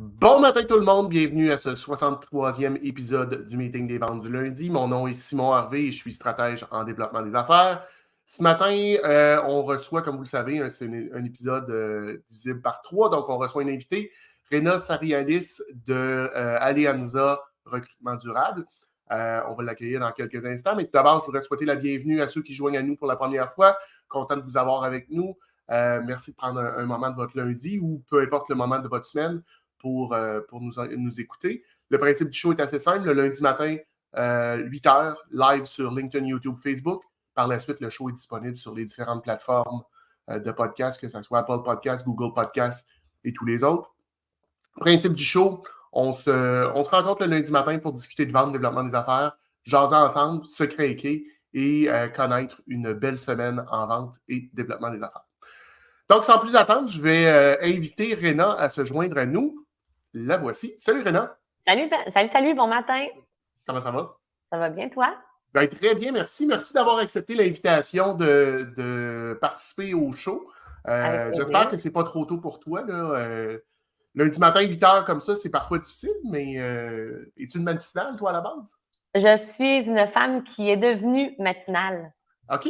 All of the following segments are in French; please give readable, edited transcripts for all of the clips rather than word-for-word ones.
Bon matin tout le monde, bienvenue à ce 63e épisode du Meeting des ventes du lundi. Mon nom est Simon Harvey et je suis stratège en développement des affaires. Ce matin, on reçoit, comme vous le savez, c'est un épisode visible par 3, donc on reçoit une invitée, Rena Sarialis de Alianza Recrutement Durable. On va l'accueillir dans quelques instants, mais tout d'abord, je voudrais souhaiter la bienvenue à ceux qui joignent à nous pour la première fois. Content de vous avoir avec nous. Merci de prendre un moment de votre lundi ou peu importe le moment de votre semaine pour nous écouter. Le principe du show est assez simple. Le lundi matin, 8h, live sur LinkedIn, YouTube, Facebook. Par la suite, le show est disponible sur les différentes plateformes de podcasts, que ce soit Apple Podcasts, Google Podcasts et tous les autres. Principe du show, on se rencontre le lundi matin pour discuter de vente, développement des affaires, jaser ensemble, se craquer et connaître une belle semaine en vente et développement des affaires. Donc, sans plus attendre, je vais inviter Rena à se joindre à nous. La voici. Salut Rena. Salut, bon matin. Comment ça va? Ça va bien, toi? Ben, très bien, merci. Merci d'avoir accepté l'invitation de participer au show. J'espère que c'est pas trop tôt pour toi. Là. Lundi matin, 8h comme ça, c'est parfois difficile, mais es-tu une matinale, toi, à la base? Je suis une femme qui est devenue matinale. OK.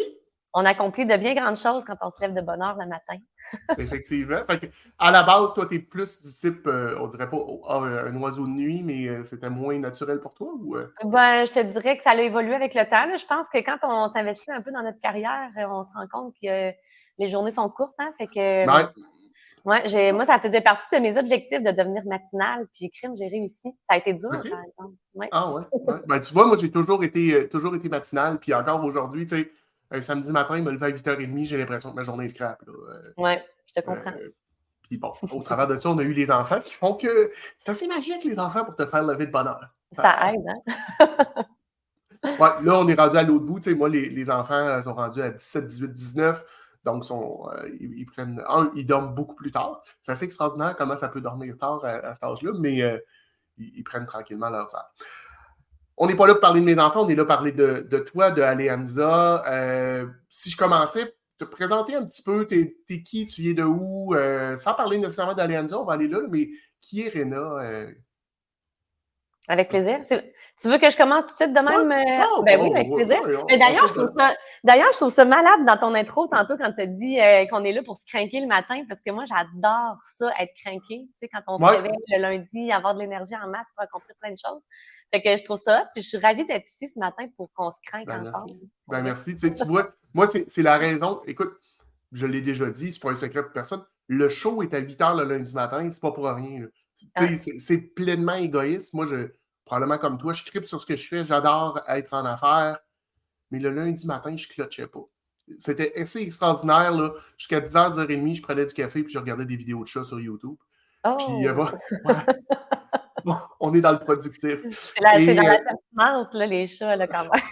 On accomplit de bien grandes choses quand on se lève de bonne heure le matin. Effectivement. Fait que, à la base, toi, tu es plus du type, on dirait pas un oiseau de nuit, mais c'était moins naturel pour toi? Ou, Ben, je te dirais que ça a évolué avec le temps. Là. Je pense que quand on s'investit un peu dans notre carrière, on se rend compte que les journées sont courtes. Hein? Fait que, moi, ça faisait partie de mes objectifs de devenir matinale. Puis, crime, j'ai réussi. Ça a été dur, okay. par exemple. Ouais. Ah ouais? Ben, tu vois, moi, j'ai toujours été matinale. Puis encore aujourd'hui, tu sais, un samedi matin, il me levé à 8h30, j'ai l'impression que ma journée est scrap. Oui, je te comprends. Puis bon, au travers de ça, on a eu les enfants qui font que c'est assez magique, les enfants, pour te faire lever de bonne heure. Ça aide, hein? Ouais, là, on est rendu à l'autre bout. Tu sais, moi, les enfants sont rendus à 17, 18, 19. Donc, ils dorment beaucoup plus tard. C'est assez extraordinaire comment ça peut dormir tard à cet âge-là, mais ils prennent tranquillement leurs heures. On n'est pas là pour parler de mes enfants, on est là pour parler de toi, de Alianza. Si je commençais, te présenter un petit peu, t'es qui, tu viens de où, sans parler nécessairement d'Alianza, on va aller là, mais qui est Rena? Avec plaisir. Tu veux que je commence tout de suite de même? Oui, avec plaisir. Mais d'ailleurs, je trouve ça malade dans ton intro tantôt quand tu as dit qu'on est là pour se craquer le matin, parce que moi, j'adore ça, être craqué. Tu sais, quand on se réveille le lundi, avoir de l'énergie en masse pour accomplir plein de choses. Fait que je trouve ça. Puis je suis ravie d'être ici ce matin pour qu'on se craque ensemble. Merci. Tu vois, moi, c'est la raison. Écoute, je l'ai déjà dit, c'est pas un secret pour personne. Le show est à 8h le lundi matin, c'est pas pour rien. C'est pleinement égoïste. Moi, probablement comme toi, je tripe sur ce que je fais. J'adore être en affaires. Mais le lundi matin, je clutchais pas. C'était assez extraordinaire. Là. Jusqu'à 10h, 10h30, je prenais du café puis je regardais des vidéos de chats sur YouTube. Puis, bon, on est dans le productif. C'est dans la performance, là, les chats, là, quand même.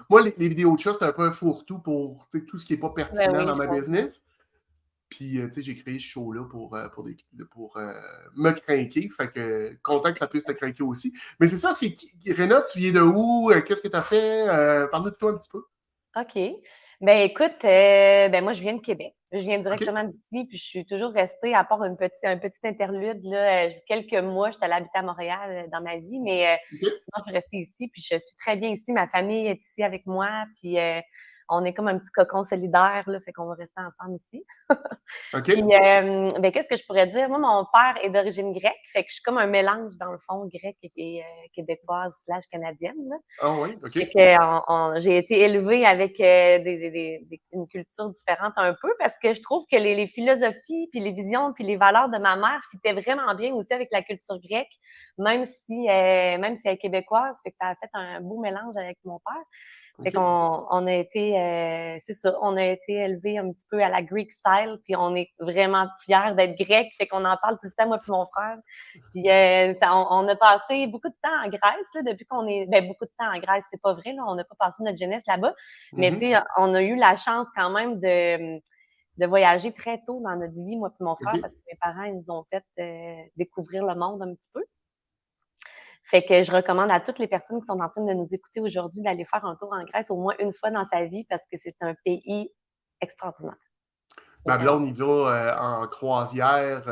Moi, les vidéos de chats, c'est un peu un fourre-tout pour tout ce qui n'est pas pertinent dans ma business. Puis, j'ai créé ce show-là pour me craquer. Fait que, content que ça puisse te craquer aussi. Mais c'est ça, c'est qui? Rena, tu viens de où? Qu'est-ce que tu as fait? Parle-nous de toi un petit peu. OK. Ben écoute, moi, je viens de Québec. Je viens directement d'ici, puis je suis toujours restée, à part un petit interlude, là, quelques mois, j'étais allée habiter à Montréal dans ma vie, mais sinon, je suis restée ici, puis je suis très bien ici. Ma famille est ici avec moi, puis on est comme un petit cocon solidaire, là, fait qu'on va rester ensemble ici. Puis, qu'est-ce que je pourrais dire? Moi, mon père est d'origine grecque, fait que je suis comme un mélange, dans le fond, grecque et québécoise / canadienne. Là. Ah oui, OK. Fait que j'ai été élevée avec une culture différente un peu, parce que je trouve que les philosophies, puis les visions, puis les valeurs de ma mère fitaient vraiment bien aussi avec la culture grecque, même si elle est québécoise, fait que ça a fait un beau mélange avec mon père. Fait qu'on a été, c'est ça, on a été élevés un petit peu à la Greek style, puis on est vraiment fiers d'être grec, fait qu'on en parle tout le temps, moi puis mon frère. Puis on a passé beaucoup de temps en Grèce, là, depuis qu'on est, beaucoup de temps en Grèce, c'est pas vrai, là, on n'a pas passé notre jeunesse là-bas, mais tu sais, on a eu la chance quand même de voyager très tôt dans notre vie, moi puis mon frère, parce que mes parents, ils nous ont fait découvrir le monde un petit peu. Fait que je recommande à toutes les personnes qui sont en train de nous écouter aujourd'hui d'aller faire un tour en Grèce au moins une fois dans sa vie, parce que c'est un pays extraordinaire. Ma blonde, il va en croisière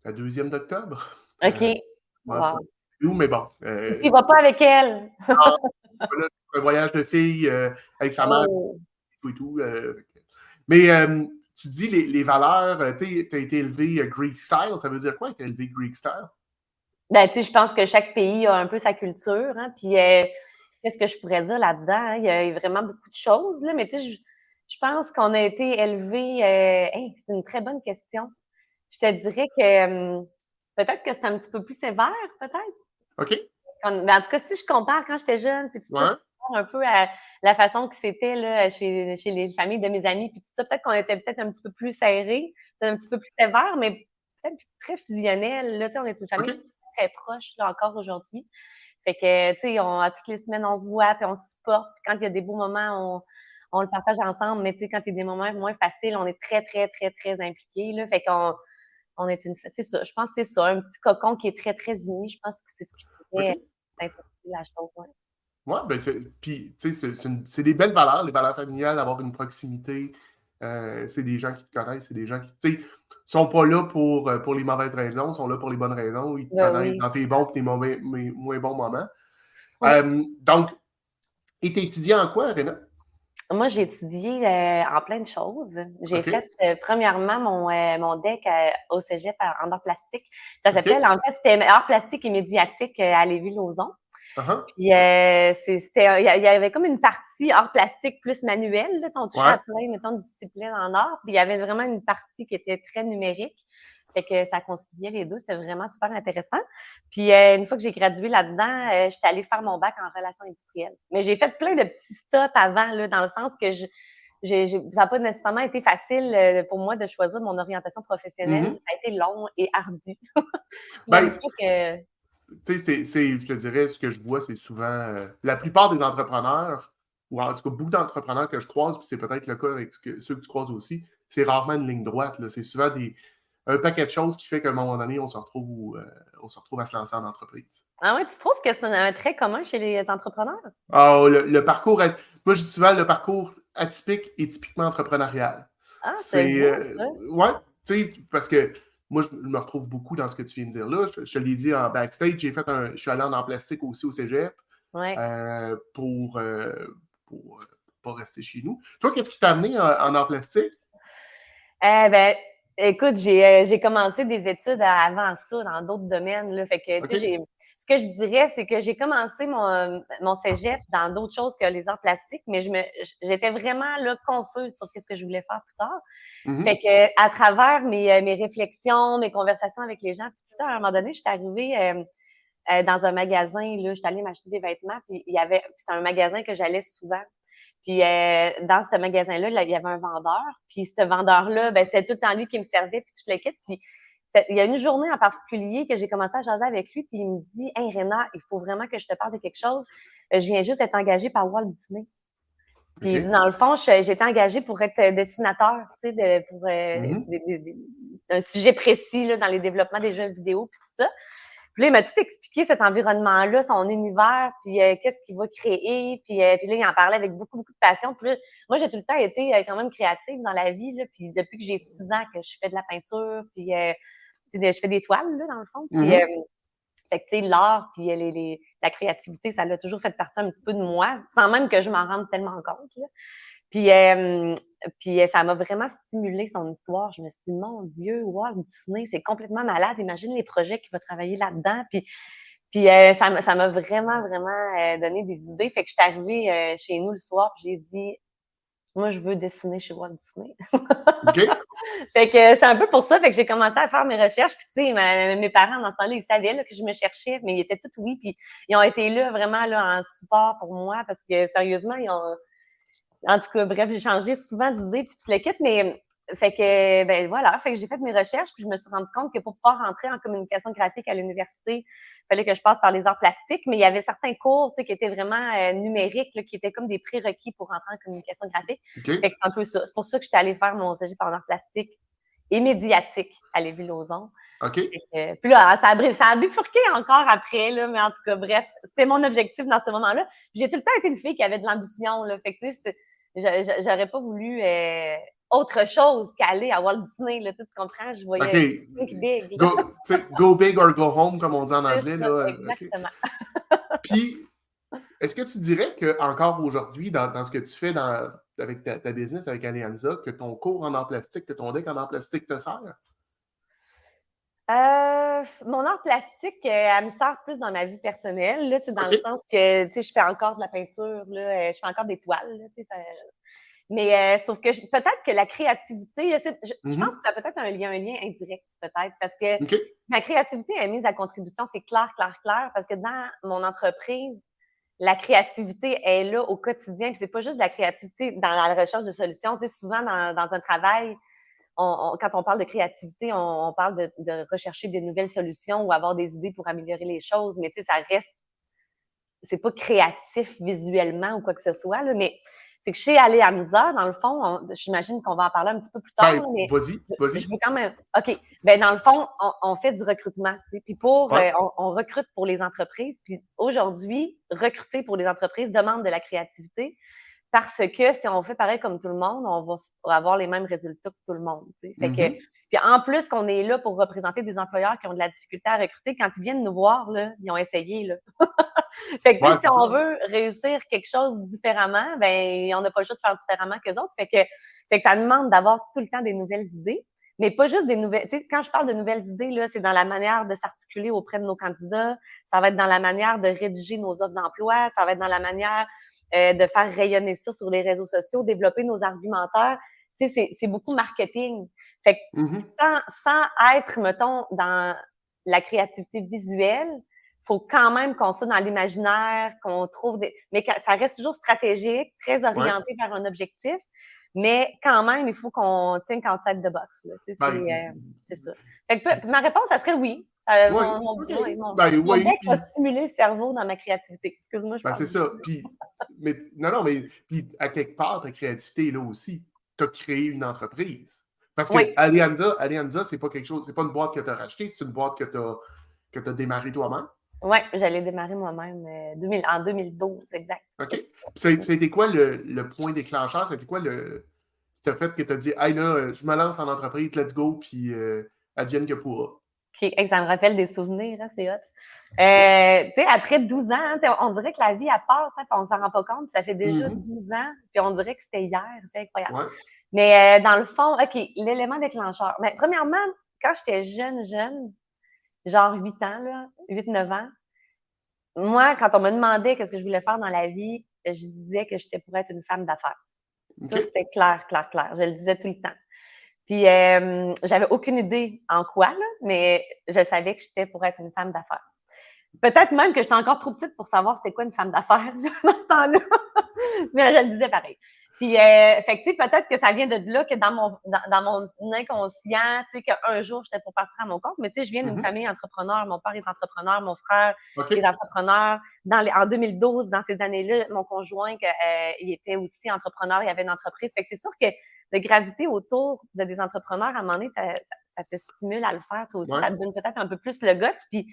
la 2e d'octobre. OK. Ouais, pas Wow. où, mais bon. Et tu vas pas avec elle? Non, voilà, un voyage de filles avec sa mère Oh! et tout. Mais tu dis les valeurs, tu sais, tu as été élevé Greek style, ça veut dire quoi être élevé Greek style? Ben, tu sais, je pense que chaque pays a un peu sa culture, hein, puis qu'est-ce que je pourrais dire là-dedans? Hein? Il y a vraiment beaucoup de choses, là, mais tu sais, je pense qu'on a été élevés. Hey, c'est une très bonne question. Je te dirais que peut-être que c'est un petit peu plus sévère, peut-être. OK. Ben, en tout cas, si je compare quand j'étais jeune, puis tout ça, Ouais. je compare un peu à la façon que c'était là, chez les familles de mes amis, puis tout ça, peut-être qu'on était peut-être un petit peu plus serrés, un petit peu plus sévère, mais peut-être très fusionnel. Là, tu sais, on est une famille OK. très proche là, encore aujourd'hui. Fait que, tu sais, à toutes les semaines, on se voit, puis on se supporte. Puis quand il y a des beaux moments, on le partage ensemble. Mais tu sais, quand il y a des moments moins faciles, on est très, très, très, très impliqués. Là. Fait qu'on on est c'est ça. Je pense que c'est ça. Un petit cocon qui est très, très uni. Je pense que c'est ce qui pourrait OK. simplifier la chose. Ouais. Ouais, ben puis, tu sais, c'est des belles valeurs, les valeurs familiales, d'avoir une proximité. C'est des gens qui te connaissent, c'est des gens qui, tu sais, sont pas là pour les mauvaises raisons, sont là pour les bonnes raisons. Ils te Ben connaissent oui. dans tes bons et tes moins bons moments. Ouais. Donc, et t'es étudié en quoi, Réna? Moi, j'ai étudié en plein de choses. J'ai OK. fait premièrement mon DEC au cégep en arts plastiques. Ça s'appelle, OK. en fait, c'était arts plastiques et médiatiques à Lévis-Lauzon. Uh-huh. Puis il y avait comme une partie art plastique plus manuelle. Là, on touchait à Ouais. plein, mettons, de disciplines en art. Puis il y avait vraiment une partie qui était très numérique. Fait que ça conciliait les deux. C'était vraiment super intéressant. Puis une fois que j'ai gradué là-dedans, j'étais allée faire mon bac en relations industrielles. Mais j'ai fait plein de petits stops avant, là, dans le sens que ça n'a pas nécessairement été facile pour moi de choisir mon orientation professionnelle. Mhm. Ça a été long et ardu. Mais une Ben, fois que tu sais, je te dirais, ce que je vois, c'est souvent la plupart des entrepreneurs, ou en tout cas beaucoup d'entrepreneurs que je croise, puis c'est peut-être le cas avec ceux que tu croises aussi, c'est rarement une ligne droite. Là. C'est souvent un paquet de choses qui fait qu'à un moment donné, on se retrouve à se lancer en entreprise. Ah ouais, tu trouves que c'est un trait commun chez les entrepreneurs? Ah, le parcours, moi je dis souvent le parcours atypique et typiquement entrepreneurial. Ah, c'est C'est, beau ça. ouais, tu sais, parce que moi je me retrouve beaucoup dans ce que tu viens de dire là. Je te l'ai dit en backstage, je suis allé en art plastique aussi au cégep Ouais. pour pas rester chez nous. Toi, qu'est-ce qui t'a amené en art plastique? Ben, écoute, j'ai commencé des études avant ça dans d'autres domaines, là. Fait que, tu sais, OK. ce que je dirais, c'est que j'ai commencé mon cégep dans d'autres choses que les arts plastiques, mais j'étais vraiment là confuse sur qu'est-ce que je voulais faire plus tard. Fait Mhm. que, à travers mes réflexions, mes conversations avec les gens, puis tout ça, à un moment donné, je suis arrivée dans un magasin, là, j'étais allée m'acheter des vêtements, puis c'était un magasin que j'allais souvent. Puis dans ce magasin-là, là, il y avait un vendeur. Puis ce vendeur-là, ben, c'était tout le temps lui qui me servait, puis tout le kit. Puis il y a une journée en particulier que j'ai commencé à jaser avec lui, puis il me dit « Hey Réna, il faut vraiment que je te parle de quelque chose. Je viens juste d'être engagée par Walt Disney. » Puis il dit, OK. dans le fond, j'étais engagée pour être dessinateur, tu sais, pour Mhm. un sujet précis là, dans les développements des jeux vidéo, puis tout ça. Puis là, il m'a tout expliqué cet environnement-là, son univers, puis qu'est-ce qu'il va créer. Puis là, il en parlait avec beaucoup, beaucoup de passion. Puis là, moi, j'ai tout le temps été quand même créative dans la vie. Là, puis depuis que j'ai 6 ans que je fais de la peinture, puis je fais des toiles, là, dans le fond. Puis, Mhm. fait que, tu sais, l'art, puis la créativité, ça l'a toujours fait partie un petit peu de moi, sans même que je m'en rende tellement compte. Là. Puis, ça m'a vraiment stimulé son histoire. Je me suis dit, mon Dieu, Walt Disney, c'est complètement malade. Imagine les projets qu'il va travailler là-dedans. Puis ça m'a vraiment, vraiment donné des idées. Fait que je suis arrivée chez nous le soir, puis j'ai dit, moi, je veux dessiner chez Walt Disney. OK. Fait que c'est un peu pour ça. Fait que j'ai commencé à faire mes recherches. Puis, tu sais, mes parents, dans ce temps-là, ils savaient là, que je me cherchais, mais ils étaient tous oui. Puis, ils ont été là, vraiment, là, en support pour moi, parce que, sérieusement, en tout cas, bref, j'ai changé souvent d'idées, puis tout le kit, mais fait que, ben voilà, fait que j'ai fait mes recherches, puis je me suis rendu compte que pour pouvoir rentrer en communication graphique à l'université, il fallait que je passe par les arts plastiques, mais il y avait certains cours, tu sais, qui étaient vraiment numériques, là, qui étaient comme des prérequis pour rentrer en communication graphique. Fait OK. que c'est un peu ça. C'est pour ça que j'étais allée faire mon cégep en arts plastiques et médiatique à Lévis-Lauzon. OK. Puis là, ça a bifurqué encore après, là, mais en tout cas, bref, c'était mon objectif dans ce moment-là. J'ai tout le temps été une fille qui avait de l'ambition, là. Fait que, tu sais, j'aurais pas voulu autre chose qu'aller à Walt Disney, là, tu comprends? Je voyais Think Big. Go big or go home, comme on dit en anglais. Ça, Là. exactement. Puis, est-ce que tu dirais qu'encore aujourd'hui, dans ce que tu fais avec ta business, avec Alianza, que ton cours en art plastique, que ton deck en art plastique te sert? Mon art plastique, elle me sert plus dans ma vie personnelle, là, dans le sens que je fais encore de la peinture, là, je fais encore des toiles. Là, mais sauf que peut-être que la créativité, je pense que ça a peut-être un lien indirect, peut-être, parce que ma créativité est mise à contribution, c'est clair, parce que dans mon entreprise, la créativité est là au quotidien, puis c'est pas juste de la créativité dans la recherche de solutions. Souvent, dans un travail, quand on parle de créativité, on parle de rechercher de nouvelles solutions ou avoir des idées pour améliorer les choses, mais ça reste, c'est pas créatif visuellement ou quoi que ce soit, là, mais c'est que chez Alianza, dans le fond, j'imagine qu'on va en parler un petit peu plus tard. Mais vas-y. Je veux quand même. OK. Ben, dans le fond, on fait du recrutement. Puis on recrute pour les entreprises. Puis aujourd'hui, recruter pour les entreprises demande de la créativité parce que si on fait pareil comme tout le monde, on va avoir les mêmes résultats que tout le monde. Fait que, puis en plus qu'on est là pour représenter des employeurs qui ont de la difficulté à recruter, quand ils viennent nous voir, là, ils ont essayé. Là. Fait que si on veut réussir quelque chose différemment, ben on n'a pas le choix de faire différemment que les autres. Fait que ça demande d'avoir tout le temps des nouvelles idées, mais pas juste des nouvelles. Tu sais, quand je parle de nouvelles idées, là, c'est dans la manière de s'articuler auprès de nos candidats, ça va être dans la manière de rédiger nos offres d'emploi, ça va être dans la manière de faire rayonner ça sur les réseaux sociaux, développer nos argumentaires. Tu sais, c'est beaucoup marketing. Fait que sans être, mettons, dans la créativité visuelle, il faut quand même qu'on soit dans l'imaginaire, qu'on trouve des... Mais ça reste toujours stratégique, très orienté vers un objectif. Mais quand même, il faut qu'on think outside the box. Là. C'est ça. Fait que, ma réponse, ça serait oui. Mon deck va stimuler le cerveau dans ma créativité. Excuse-moi, je parle. C'est ça. Puis, mais à quelque part, ta créativité, là aussi, tu as créé une entreprise. Parce que Alianza, c'est pas quelque chose, c'est pas une boîte que tu as rachetée, c'est une boîte que tu as démarrée toi-même. Oui, j'allais démarrer moi-même en 2012, exact. OK. C'était quoi le point déclencheur? C'était quoi le fait que tu as dit, hey là, je me lance en entreprise, let's go, puis advienne que pourra. OK, ça me rappelle des souvenirs, hein, c'est hot. Tu sais, après 12 ans, on dirait que la vie, elle passe, hein, puis on s'en rend pas compte. Ça fait déjà 12 ans, puis on dirait que c'était hier. C'est incroyable. Ouais. Mais dans le fond, OK, l'élément déclencheur. Mais premièrement, quand j'étais jeune, genre 8 ans, là, 8-9 ans, moi, quand on me demandait qu'est-ce que je voulais faire dans la vie, je disais que j'étais pour être une femme d'affaires. Ça, c'était clair. Je le disais tout le temps. Puis, j'avais aucune idée en quoi, là, mais je savais que j'étais pour être une femme d'affaires. Peut-être même que j'étais encore trop petite pour savoir c'était quoi une femme d'affaires dans ce temps-là, mais je le disais pareil. Puis, fait que, tu sais, peut-être que ça vient de là, que dans mon inconscient, tu sais, qu'un jour, j'étais pour partir à mon compte, mais tu sais, je viens d'une famille entrepreneur. Mon père est entrepreneur, mon frère est entrepreneur. En 2012, dans ces années-là, mon conjoint, il était aussi entrepreneur, il avait une entreprise. Fait que c'est sûr que de graviter autour de des entrepreneurs, à un moment donné, ça te stimule à le faire, toi aussi. Ça te donne peut-être un peu plus le guts. Puis,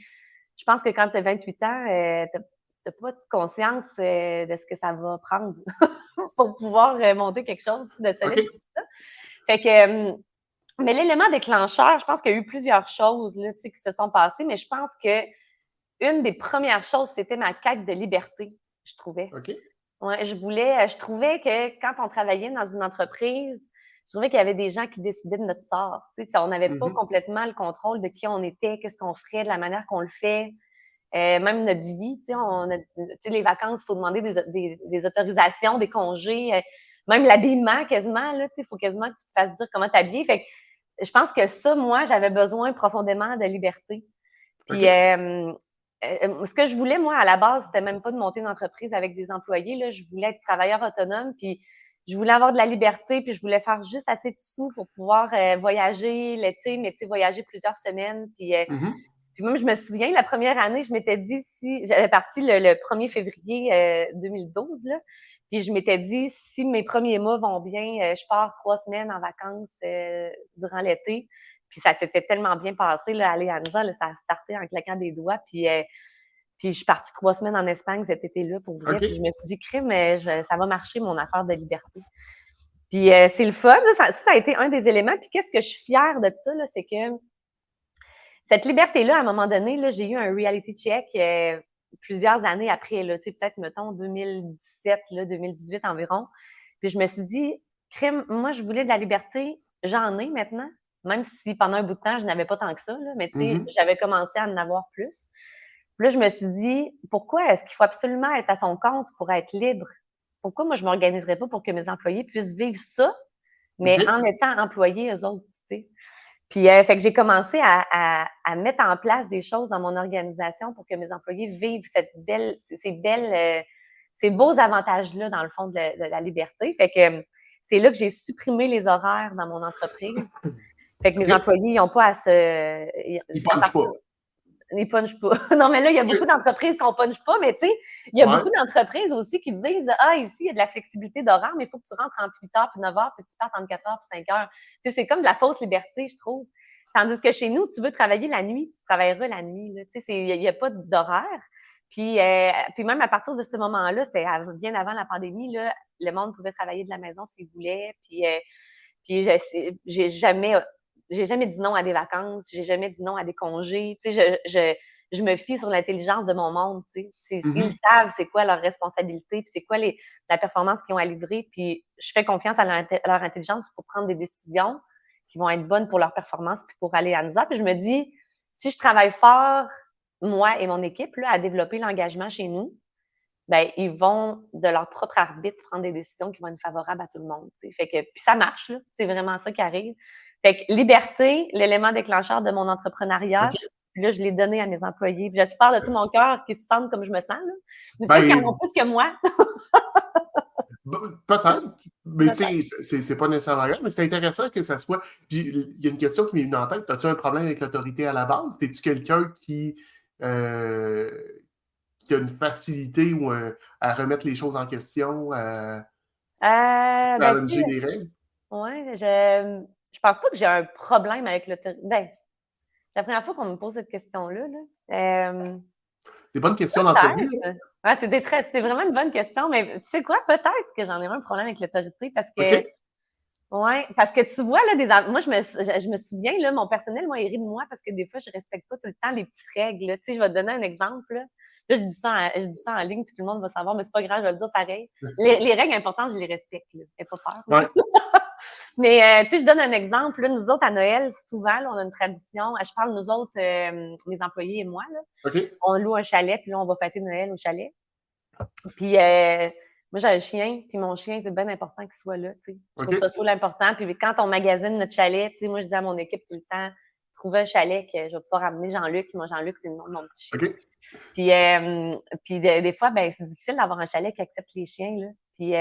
je pense que quand tu as 28 ans, tu n'as pas conscience de ce que ça va prendre pour pouvoir monter quelque chose de solide. Fait que, mais l'élément déclencheur, je pense qu'il y a eu plusieurs choses là, qui se sont passées, mais je pense que une des premières choses, c'était ma quête de liberté, je trouvais. Ouais, je trouvais que quand on travaillait dans une entreprise, je trouvais qu'il y avait des gens qui décidaient de notre sort. On n'avait pas complètement le contrôle de qui on était, qu'est-ce qu'on ferait, de la manière qu'on le fait. Même notre vie, les vacances, il faut demander des autorisations, des congés, même l'habillement quasiment, il faut quasiment que tu te fasses dire comment t'habiller. Fait que je pense que ça, moi, j'avais besoin profondément de liberté. Puis, ce que je voulais, moi, à la base, c'était même pas de monter une entreprise avec des employés. Là, je voulais être travailleur autonome, puis je voulais avoir de la liberté, puis je voulais faire juste assez de sous pour pouvoir voyager l'été, mais voyager plusieurs semaines. Puis même, je me souviens, la première année, je m'étais dit, si j'avais parti le 1er février 2012, là, puis je m'étais dit, si mes premiers mois vont bien, je pars 3 semaines en vacances durant l'été. Puis ça s'était tellement bien passé, là, à Alianza, là, ça a starté en claquant des doigts. Puis je suis partie 3 semaines en Espagne cet été-là pour vrai. Puis je me suis dit, crime, ça va marcher, mon affaire de liberté. Puis c'est le fun. Ça a été un des éléments. Puis qu'est-ce que je suis fière de ça, là, c'est que cette liberté-là, à un moment donné, là, j'ai eu un reality check plusieurs années après, là, peut-être, mettons, 2017, là, 2018 environ. Puis je me suis dit, crème, moi, je voulais de la liberté, j'en ai maintenant, même si pendant un bout de temps, je n'avais pas tant que ça, là, mais j'avais commencé à en avoir plus. Puis là, je me suis dit, pourquoi est-ce qu'il faut absolument être à son compte pour être libre? Pourquoi moi, je ne m'organiserais pas pour que mes employés puissent vivre ça, mais OK. en étant employés eux autres, tu sais? Puis, fait que j'ai commencé à mettre en place des choses dans mon organisation pour que mes employés vivent ces beaux avantages-là, dans le fond, de la liberté. Fait que c'est là que j'ai supprimé les horaires dans mon entreprise. Fait que mes OK. employés, ils n'ont pas à se. Ils punchent pas. Ils punchent pas. Non, mais là, il y a beaucoup OK. d'entreprises qui ne punchent pas, mais tu sais, il y a Ouais. beaucoup d'entreprises aussi qui disent ah, ici, il y a de la flexibilité d'horaire, mais il faut que tu rentres entre 8 heures puis 9 heures, puis tu partes entre 4 heures puis 5 heures. Tu sais, c'est comme de la fausse liberté, je trouve. Tandis que chez nous, tu veux travailler la nuit, tu travailleras la nuit. Tu sais, il n'y a pas d'horaire. Puis même à partir de ce moment-là, c'était bien avant la pandémie, là, le monde pouvait travailler de la maison s'il voulait. Puis j'ai jamais dit non à des vacances, j'ai jamais dit non à des congés. Tu sais, je me fie sur l'intelligence de mon monde. Tu sais. Ils savent c'est quoi leur responsabilité, puis c'est quoi la performance qu'ils ont à livrer, puis je fais confiance à leur intelligence pour prendre des décisions qui vont être bonnes pour leur performance puis pour aller à nous. Puis je me dis, si je travaille fort, moi et mon équipe, là, à développer l'engagement chez nous, ben, ils vont, de leur propre arbitre, prendre des décisions qui vont être favorables à tout le monde. T'sais. Fait que, puis ça marche, là. C'est vraiment ça qui arrive. Fait que liberté, l'élément déclencheur de mon entrepreneuriat, OK. puis là, je l'ai donné à mes employés. Puis j'espère de tout mon cœur qu'ils se sentent comme je me sens. Là. Mais peut-être qu'ils en ont Ben, plus que moi. peut-être. Mais Peut-être. tu sais, c'est pas nécessairement grave, mais c'est intéressant que ça soit. Puis il y a une question qui m'est venue en tête. As-tu un problème avec l'autorité à la base? Es-tu quelqu'un euh, qui a une facilité à remettre les choses en question, à Ben, tu sais, challenger les règles? ouais, je pense pas que j'ai un problème avec l'autorité. Ben, c'est la première fois qu'on me pose cette question-là. Là. C'est pas une question d'entrevue, là. Peut-être. Ouais, c'est vraiment une bonne question, mais tu sais quoi? Peut-être que j'en ai un problème avec l'autorité OK? parce que tu vois, là, moi, je me souviens, là, mon personnel, moi, il rit de moi parce que des fois, je respecte pas tout le temps les petites règles. Là. Tu sais, je vais te donner un exemple. Là, je dis ça en ligne, puis tout le monde va savoir, mais c'est pas grave, je vais le dire pareil. Les règles importantes, je les respecte. Là. N'aie pas peur. Là. Ouais. Mais, tu sais, je donne un exemple. Là, nous autres, à Noël, souvent, là, on a une tradition. Je parle, nous autres, mes employés et moi, là, OK? on loue un chalet, puis là, on va fêter Noël au chalet. Puis moi, j'ai un chien, puis mon chien, c'est bien important qu'il soit là. Tu sais. Je trouve OK? ça full important. Puis quand on magasine notre chalet, tu sais, moi, je dis à mon équipe tout le temps, trouver un chalet que je vais pouvoir amener Jean-Luc. Moi, Jean-Luc, c'est le nom de mon petit chien. OK? Puis des fois, ben, c'est difficile d'avoir un chalet qui accepte les chiens. Là. Puis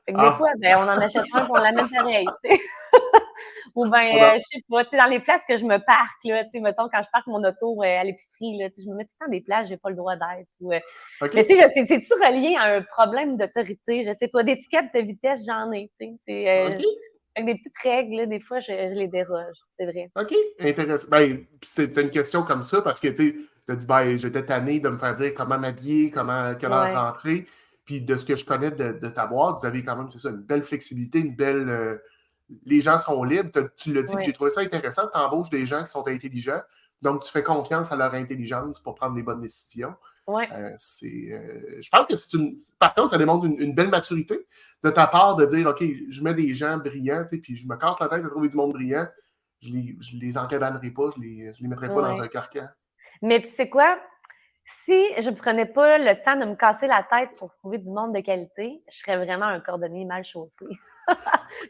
fait que des Ah! fois, ben, on en achète un et on l'amène pareil. Tu sais. Ou bien, je sais pas, tu sais, dans les places que je me parque, là, tu sais, mettons, quand je parque mon auto à l'épicerie, là, tu sais, je me mets tout le temps des places, j'ai pas le droit d'être. OK? Mais tu sais, c'est-tu relié à un problème d'autorité? Je sais pas, d'étiquette de vitesse, j'en ai, tu sais. OK? Avec des petites règles, là, des fois, je les déroge, c'est vrai. OK, intéressant. Ben, c'était une question comme ça parce que tu as dit, ben, j'étais tanné de me faire dire comment m'habiller, quelle heure Ouais, rentrer. Puis de ce que je connais de ta boîte, vous avez quand même, c'est ça, une belle flexibilité, une belle. Les gens sont libres. Tu l'as dit, puis ouais, j'ai trouvé ça intéressant. Tu embauches des gens qui sont intelligents. Donc, tu fais confiance à leur intelligence pour prendre les bonnes décisions. ouais. Je pense que c'est une. Par contre, ça démontre une belle maturité de ta part de dire, OK, je mets des gens brillants, puis je me casse la tête de trouver du monde brillant. Je les encabanerai pas, je les mettrai pas dans Ouais. un carcan. Mais tu sais quoi? Si je ne prenais pas le temps de me casser la tête pour trouver du monde de qualité, je serais vraiment un cordonnier mal chaussé.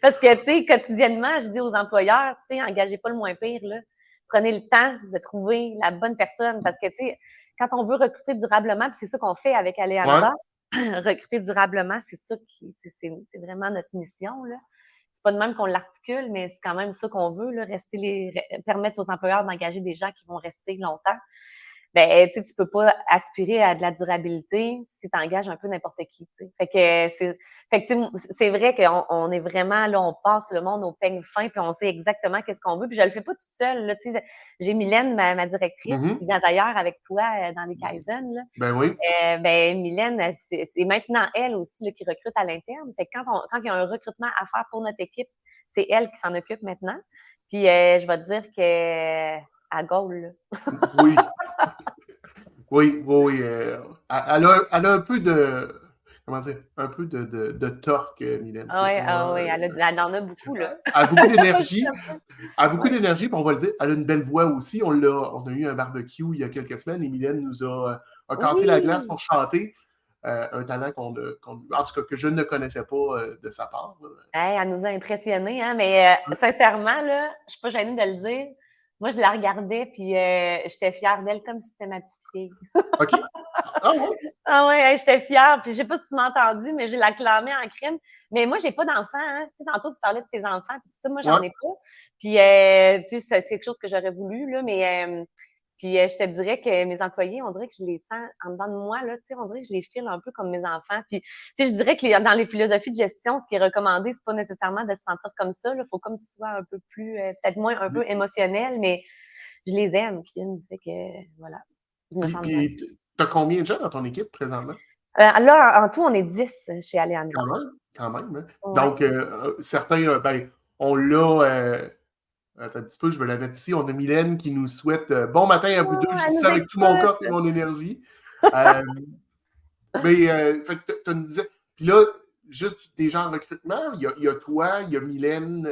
Parce que, tu sais, quotidiennement, je dis aux employeurs, tu sais, engagez pas le moins pire, là. Prenez le temps de trouver la bonne personne. Parce que, tu sais, quand on veut recruter durablement, puis c'est ça qu'on fait avec Ouais, Alianza, recruter durablement, c'est vraiment notre mission, là. C'est pas de même qu'on l'articule, mais c'est quand même ça qu'on veut, là, permettre aux employeurs d'engager des gens qui vont rester longtemps. ben, tu sais, tu peux pas aspirer à de la durabilité si tu engages un peu n'importe qui, tu sais. Fait que, tu sais, c'est vrai qu'on est vraiment, là, on passe le monde au peigne fin, puis on sait exactement qu'est-ce qu'on veut, puis je le fais pas toute seule, là, tu sais. J'ai Mylène, ma directrice, qui vient d'ailleurs avec toi dans les Kaizen, là. Ben oui. Ben, Mylène, c'est maintenant elle aussi là, qui recrute à l'interne. Fait que quand il y a un recrutement à faire pour notre équipe, c'est elle qui s'en occupe maintenant. Puis je vais te dire que à Gaulle. Oui. Oui, oui, oui. Elle a un peu de. Comment dire? Un peu de torque, Mylène. Ah ouais, ah Vraiment, ouais, elle en a beaucoup, là. elle a beaucoup d'énergie. Elle a beaucoup d'énergie, puis on va le dire. Elle a une belle voix aussi. On a eu un barbecue il y a quelques semaines et Mylène nous a cassé la glace Oui! pour chanter. Un talent en tout cas, que je ne connaissais pas de sa part. Hey, elle nous a impressionnés, hein, mais sincèrement, là, je suis pas gênée de le dire. Moi, je la regardais, puis j'étais fière d'elle comme si c'était ma petite fille. OK. Ah ouais? Ah ouais, hey, j'étais fière. Puis je sais pas si tu m'as entendu, mais je l'acclamais en crime. Mais moi, j'ai pas d'enfants. Hein. Tu sais, tantôt, tu parlais de tes enfants. Puis moi, j'en Ouais. ai pas. Puis tu sais, c'est quelque chose que j'aurais voulu, là, mais puis je te dirais que mes employés, on dirait que je les sens en dedans de moi, là, tu sais, on dirait que je les file un peu comme mes enfants. Puis, tu sais, je dirais que dans les philosophies de gestion, ce qui est recommandé, c'est pas nécessairement de se sentir comme ça. Il faut comme tu sois un peu plus, peut-être moins un peu émotionnel, mais je les aime. Puis, fait que, voilà, je me sens de même. Puis t'as combien de gens dans ton équipe présentement? Là, en tout, on est 10 chez Alianza. Quand même, quand même. Hein? Ouais. Donc, certains, ben, on l'a. Attends un petit peu, je vais la mettre ici. On a Mylène qui nous souhaite bon matin à vous deux. Oh, Je elle dis nous ça avec tout mon corps et écoute! mon énergie. Euh, mais, fait que tu me disais. Puis là, juste des gens en recrutement, il y a toi, il y a Mylène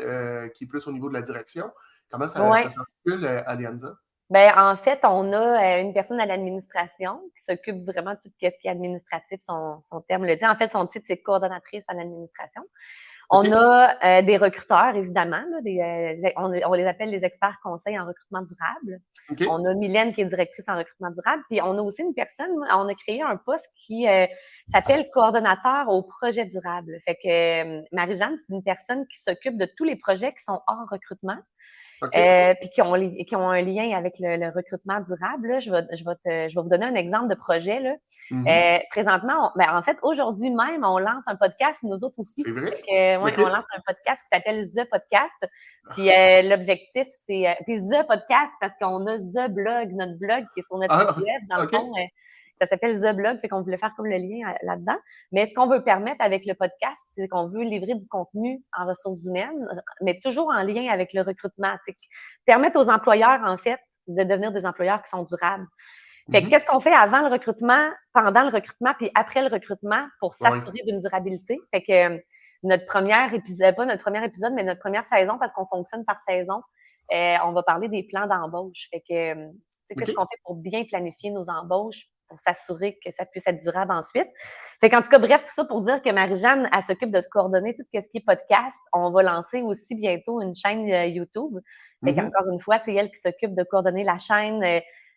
qui est plus au niveau de la direction. Comment ça Ouais. s'articule, Alianza? Ben, en fait, on a une personne à l'administration qui s'occupe vraiment de tout ce qui est administratif, son terme le dit. En fait, son titre, c'est coordonnatrice à l'administration. OK? On a des recruteurs, évidemment, là, on les appelle les experts conseils en recrutement durable. OK? On a Mylène qui est directrice en recrutement durable. Puis on a aussi une personne, on a créé un poste qui s'appelle coordonnateur au projet durable. Fait que Marie-Jeanne, c'est une personne qui s'occupe de tous les projets qui sont hors recrutement. OK? Puis qui ont un lien avec le recrutement durable. Là. Je vais vous donner un exemple de projet. Là. Mhm. Présentement, en fait, aujourd'hui même, on lance un podcast, nous autres aussi. C'est vrai? Ouais, OK? on lance un podcast qui s'appelle The Podcast. Puis l'objectif, c'est. Puis The Podcast, parce qu'on a The Blog, notre blog qui est sur notre site Ah, web, dans le OK? fond. Ça s'appelle The Blog, fait qu'on voulait faire comme le lien là-dedans. Mais ce qu'on veut permettre avec le podcast, c'est qu'on veut livrer du contenu en ressources humaines, mais toujours en lien avec le recrutement. Permettre aux employeurs, en fait, de devenir des employeurs qui sont durables. Fait que Mhm. qu'est-ce qu'on fait avant le recrutement, pendant le recrutement, puis après le recrutement pour Oui. s'assurer d'une durabilité? Fait que notre premier épisode, pas notre premier épisode, mais notre première saison, parce qu'on fonctionne par saison, on va parler des plans d'embauche. Fait que, qu'est-ce OK? qu'on fait pour bien planifier nos embauches, pour s'assurer que ça puisse être durable ensuite? Fait qu'en tout cas, bref, tout ça pour dire que Marie-Jeanne, elle s'occupe de coordonner tout ce qui est podcast. On va lancer aussi bientôt une chaîne YouTube. Fait Mhm. qu'encore une fois, c'est elle qui s'occupe de coordonner la chaîne.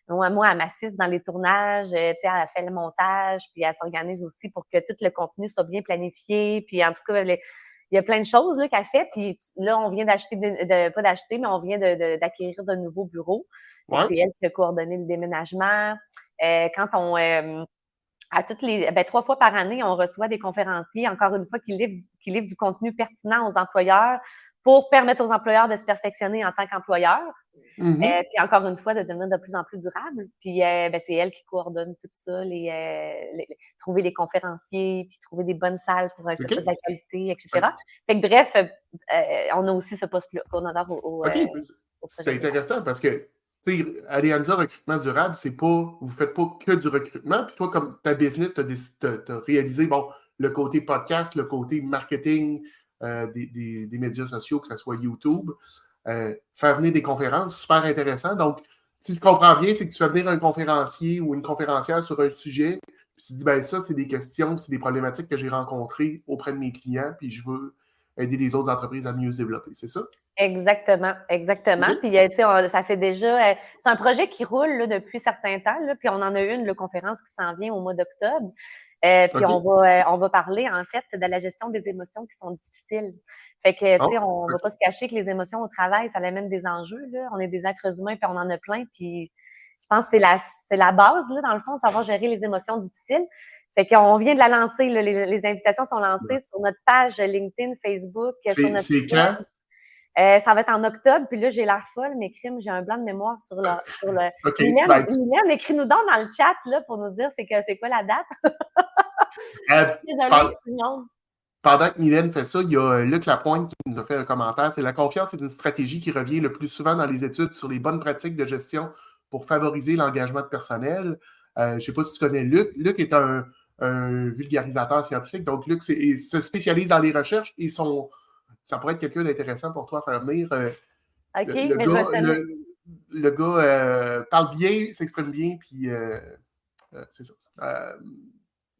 Moi, elle m'assiste dans les tournages, elle fait le montage, puis elle s'organise aussi pour que tout le contenu soit bien planifié. Puis en tout cas, il y a plein de choses là, qu'elle fait. Puis là, on vient d'acheter, pas d'acheter, mais on vient d'acquérir de nouveaux bureaux. Fait que Ouais. c'est elle qui a coordonné le déménagement. Quand on à toutes les 3 fois par année, on reçoit des conférenciers, encore une fois, qui livrent du contenu pertinent aux employeurs pour permettre aux employeurs de se perfectionner en tant qu'employeurs. Mhm. Puis encore une fois, de devenir de plus en plus durable. Puis c'est elle qui coordonne tout ça, trouver les conférenciers, puis trouver des bonnes salles pour que ce soit de OK? la qualité, Fait- etc. Fait que bref, on a aussi ce poste-là, coordonnateur OK. au C'est projet durable. intéressant parce que, tu sais, Alianza Recrutement Durable, c'est pas, vous faites pas que du recrutement. Puis toi, comme ta business, tu as réalisé, bon, le côté podcast, le côté marketing des médias sociaux, que ce soit YouTube, faire venir des conférences, super intéressant. Donc, si je comprends bien, c'est que tu fais venir un conférencier ou une conférencière sur un sujet, puis tu te dis, ben ça, c'est des questions, c'est des problématiques que j'ai rencontrées auprès de mes clients, puis je veux aider les autres entreprises à mieux se développer. C'est ça? Exactement, exactement. OK? Puis, ça fait déjà, c'est un projet qui roule là, depuis certains temps, là, puis on en a une, la conférence qui s'en vient au mois d'octobre. Puis OK? on va parler en fait de la gestion des émotions qui sont difficiles. Fait que, tu sais, Oh, on va OK. pas se cacher que les émotions au travail, ça amène des enjeux, là. On est des êtres humains, puis on en a plein, puis pense que c'est la base, là, dans le fond, de savoir gérer les émotions difficiles. Fait qu'on vient de la lancer, là, les invitations sont lancées sur notre page LinkedIn, Facebook, sur notre C'est site quand? web. Ça va être en octobre, puis là, j'ai l'air folle, mais crime, j'ai un blanc de mémoire sur le... OK. Ben, Mylène, écris-nous donc dans le chat là, pour nous dire c'est quoi la date. Désolée, tout le monde. Pendant que Mylène fait ça, il y a Luc Lapointe qui nous a fait un commentaire. La confiance est une stratégie qui revient le plus souvent dans les études sur les bonnes pratiques de gestion pour favoriser l'engagement de personnel. Je ne sais pas si tu connais Luc. Luc est un vulgarisateur scientifique. Donc, Luc se spécialise dans les recherches et ça pourrait être quelqu'un d'intéressant pour toi à faire venir. OK, mais je vais te le gars parle bien, s'exprime bien, puis c'est ça.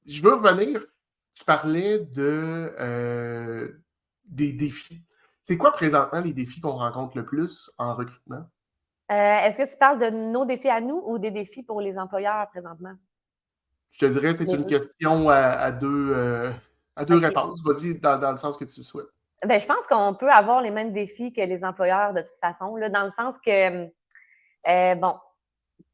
Je veux revenir. Tu parlais des défis. C'est quoi présentement les défis qu'on rencontre le plus en recrutement? Est-ce que tu parles de nos défis à nous ou des défis pour les employeurs présentement? Je te dirais que c'est une question à deux réponses. Vas-y dans le sens que tu souhaites. Ben, je pense qu'on peut avoir les mêmes défis que les employeurs de toute façon, là, dans le sens que, bon,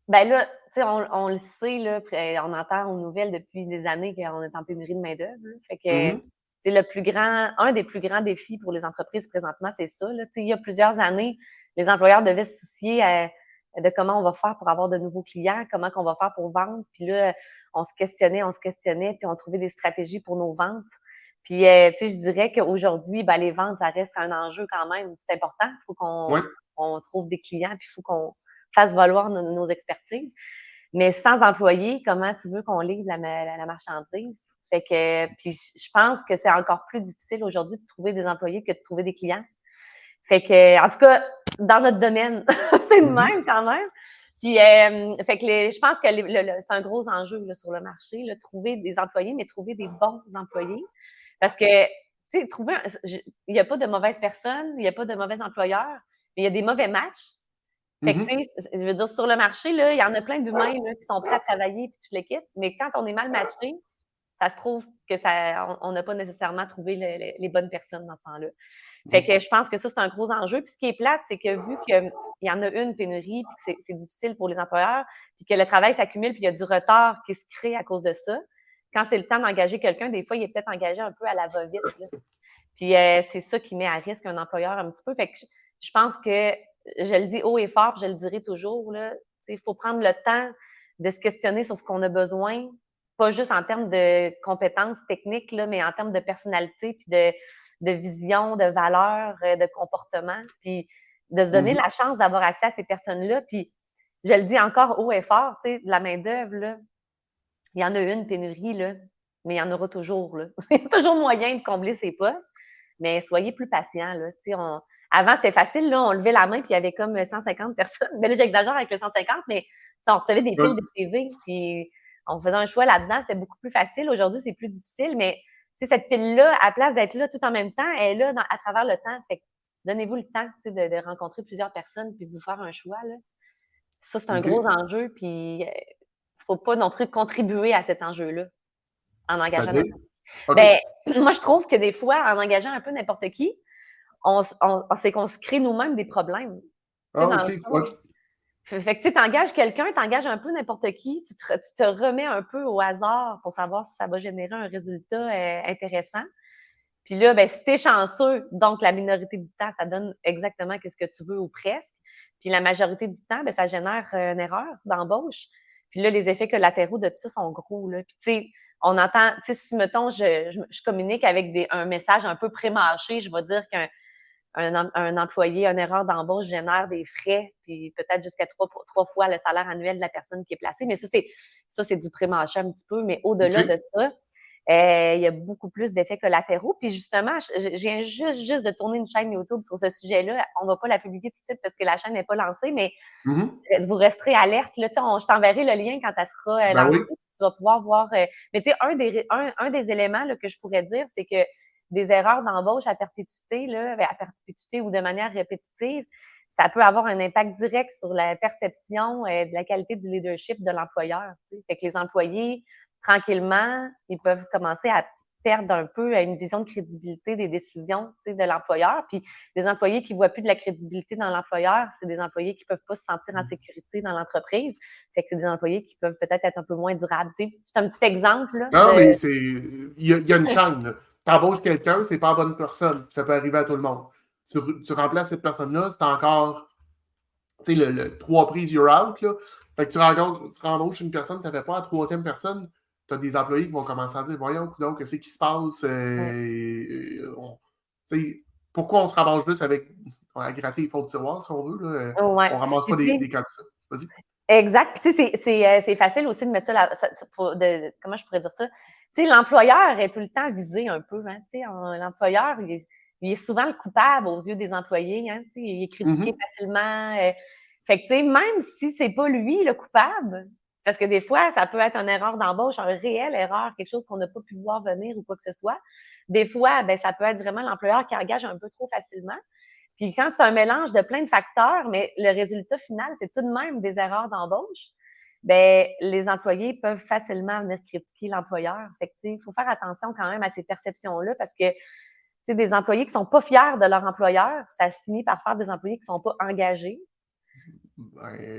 ben là, tu sais, on le sait, là, on entend aux nouvelles depuis des années qu'on est en pénurie de main-d'œuvre. Fait que c'est un des plus grands défis pour les entreprises présentement, c'est ça. Là. Il y a plusieurs années, les employeurs devaient se soucier de comment on va faire pour avoir de nouveaux clients, comment on va faire pour vendre. Puis là, on se questionnait, puis on trouvait des stratégies pour nos ventes. Puis, je dirais qu'aujourd'hui, ben, les ventes, ça reste un enjeu quand même. C'est important. Il faut qu'on trouve des clients, puis il faut qu'on fasse valoir nos expertises. Mais sans employés, comment tu veux qu'on livre la marchandise? Fait que, puis je pense que c'est encore plus difficile aujourd'hui de trouver des employés que de trouver des clients. Fait que, en tout cas, dans notre domaine, c'est le même quand même. Puis, fait que je pense que c'est un gros enjeu là, sur le marché, là, trouver des employés, mais trouver des bons employés. Parce que, tu sais, il n'y a pas de mauvaises personnes, il n'y a pas de mauvais employeurs, mais il y a des mauvais matchs. Fait que, tu sais, je veux dire, sur le marché, là, il y en a plein d'humains là, qui sont prêts à travailler puis toute l'équipe, mais quand on est mal matché, ça se trouve que on n'a pas nécessairement trouvé les bonnes personnes dans ce temps-là. Fait que je pense que ça, c'est un gros enjeu. Puis ce qui est plate, c'est que vu qu'il y en a une pénurie, puis que c'est difficile pour les employeurs, puis que le travail s'accumule, puis il y a du retard qui se crée à cause de ça, quand c'est le temps d'engager quelqu'un, des fois, il est peut-être engagé un peu à la va-vite. Là. Puis c'est ça qui met à risque un employeur un petit peu. Fait que je pense que je le dis haut et fort, puis je le dirai toujours, il faut prendre le temps de se questionner sur ce qu'on a besoin, pas juste en termes de compétences techniques, là, mais en termes de personnalité, puis de vision, de valeur, de comportement, puis de se donner la chance d'avoir accès à ces personnes-là. Puis je le dis encore haut et fort, de la main-d'œuvre, là, il y en a une pénurie, là, mais il y en aura toujours. Là. Il y a toujours moyen de combler ces postes, mais soyez plus patients. Là. Avant, c'était facile, là, on levait la main, puis il y avait comme 150 personnes. Mais là, j'exagère avec le 150, mais on recevait des piles de CV, puis on faisait un choix là-dedans, c'était beaucoup plus facile. Aujourd'hui, c'est plus difficile, mais cette pile-là, à place d'être là tout en même temps, elle est là à travers le temps. Fait que donnez-vous le temps de rencontrer plusieurs personnes puis de vous faire un choix. Là. Ça, c'est un gros enjeu, puis il ne faut pas non plus contribuer à cet enjeu-là en engageant n'importe qui. Ben, moi, je trouve que des fois, en engageant un peu n'importe qui, c'est qu'on se crée nous-mêmes des problèmes. Fait que tu engages quelqu'un, tu engages un peu n'importe qui, tu te remets un peu au hasard pour savoir si ça va générer un résultat intéressant. Puis là, ben, si tu es chanceux, donc la minorité du temps, ça donne exactement ce que tu veux ou presque. Puis la majorité du temps, ben, ça génère une erreur d'embauche. Puis là, les effets collatéraux de tout ça sont gros. Là. Puis tu sais, on entend, tu sais, si mettons, je communique avec un message un peu pré-mâché, je vais dire qu'un employé, une erreur d'embauche génère des frais, puis peut-être jusqu'à trois fois le salaire annuel de la personne qui est placée. Mais ça, c'est du pré-mâché un petit peu. Mais au-delà de ça, il y a beaucoup plus d'effets collatéraux. Puis justement, je viens juste de tourner une chaîne YouTube sur ce sujet-là. On ne va pas la publier tout de suite parce que la chaîne n'est pas lancée, mais vous resterez alerte. Là, je t'enverrai le lien quand elle sera lancée. Oui. Tu vas pouvoir voir. Mais tu sais, un des éléments là, que je pourrais dire, c'est que des erreurs d'embauche à perpétuité ou de manière répétitive, ça peut avoir un impact direct sur la perception de la qualité du leadership de l'employeur. Fait que les employés, tranquillement, ils peuvent commencer à perdent un peu une vision de crédibilité des décisions de l'employeur. Puis des employés qui ne voient plus de la crédibilité dans l'employeur, c'est des employés qui ne peuvent pas se sentir en sécurité dans l'entreprise. Fait que c'est des employés qui peuvent peut-être être un peu moins durables. C'est un petit exemple. Là, Non, mais il y a une chaîne. Tu embauches quelqu'un, c'est pas la bonne personne. Ça peut arriver à tout le monde. Tu remplaces cette personne-là, c'est encore le 3 prises, you're out. Là. Fait que tu embauches une personne, ça fait pas la troisième personne. Tu as des employés qui vont commencer à dire voyons, donc, qu'est-ce qui se passe? Pourquoi on se ramasse juste à gratter les fonds de tiroir, si on veut? Là. Ouais. On ramasse pas des candidats. Vas-y. Exact. C'est facile aussi de mettre ça, comment je pourrais dire ça? L'employeur est tout le temps visé un peu. Hein? L'employeur, il est souvent le coupable aux yeux des employés. Hein? Il est critiqué facilement. Fait que, même si c'est pas lui le coupable, parce que des fois, ça peut être une erreur d'embauche, une réelle erreur, quelque chose qu'on n'a pas pu voir venir ou quoi que ce soit. Des fois, ça peut être vraiment l'employeur qui engage un peu trop facilement. Puis quand c'est un mélange de plein de facteurs, mais le résultat final, c'est tout de même des erreurs d'embauche, les employés peuvent facilement venir critiquer l'employeur. Fait que, il faut faire attention quand même à ces perceptions-là parce que des employés qui ne sont pas fiers de leur employeur, ça finit par faire des employés qui ne sont pas engagés.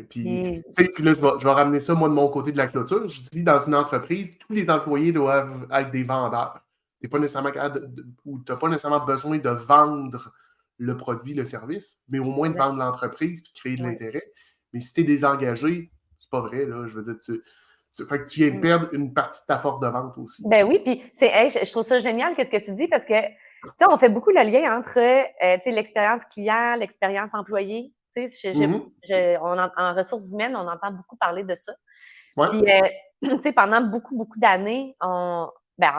Puis là, je vais ramener ça, moi, de mon côté de la clôture. Je dis, dans une entreprise, tous les employés doivent être des vendeurs. Tu n'as pas nécessairement besoin de vendre le produit, le service, mais au moins de vendre l'entreprise et de créer de l'intérêt. Mais si tu es désengagé, c'est pas vrai, là. Je veux dire, fait que tu viens de perdre une partie de ta force de vente aussi. Ben oui, puis je trouve ça génial qu'est-ce que tu dis parce que on fait beaucoup le lien entre l'expérience client, l'expérience employé. En ressources humaines, on entend beaucoup parler de ça. Ouais. Puis, pendant beaucoup, beaucoup d'années, en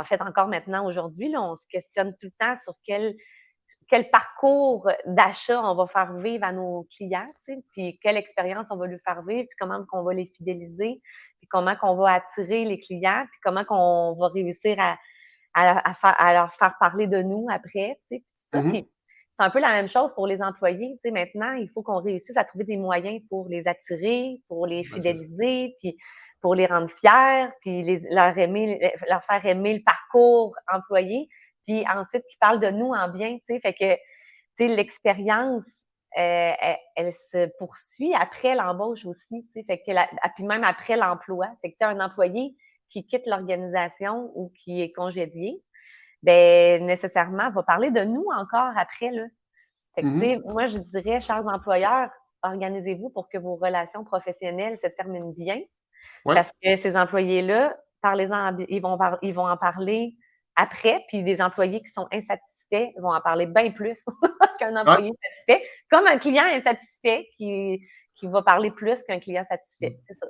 fait, encore maintenant, aujourd'hui, là, on se questionne tout le temps sur quel parcours d'achat on va faire vivre à nos clients, puis quelle expérience on va lui faire vivre, puis comment on va les fidéliser, puis comment on va attirer les clients, puis comment on va réussir à leur faire parler de nous après, puis tout ça. Puis c'est un peu la même chose pour les employés. Maintenant, il faut qu'on réussisse à trouver des moyens pour les attirer, pour les fidéliser, puis pour les rendre fiers, puis leur faire aimer le parcours employé, puis ensuite qu'ils parlent de nous en bien. Fait que l'expérience, elle se poursuit après l'embauche aussi. Fait que puis même après l'emploi. Fait que un employé qui quitte l'organisation ou qui est congédié, nécessairement va parler de nous encore après. Là. Fait que, moi, je dirais, chers employeurs, organisez-vous pour que vos relations professionnelles se terminent bien. Ouais. Parce que ces employés-là, ils vont en parler après, puis des employés qui sont insatisfaits vont en parler bien plus qu'un employé satisfait, comme un client insatisfait qui va parler plus qu'un client satisfait. C'est ça.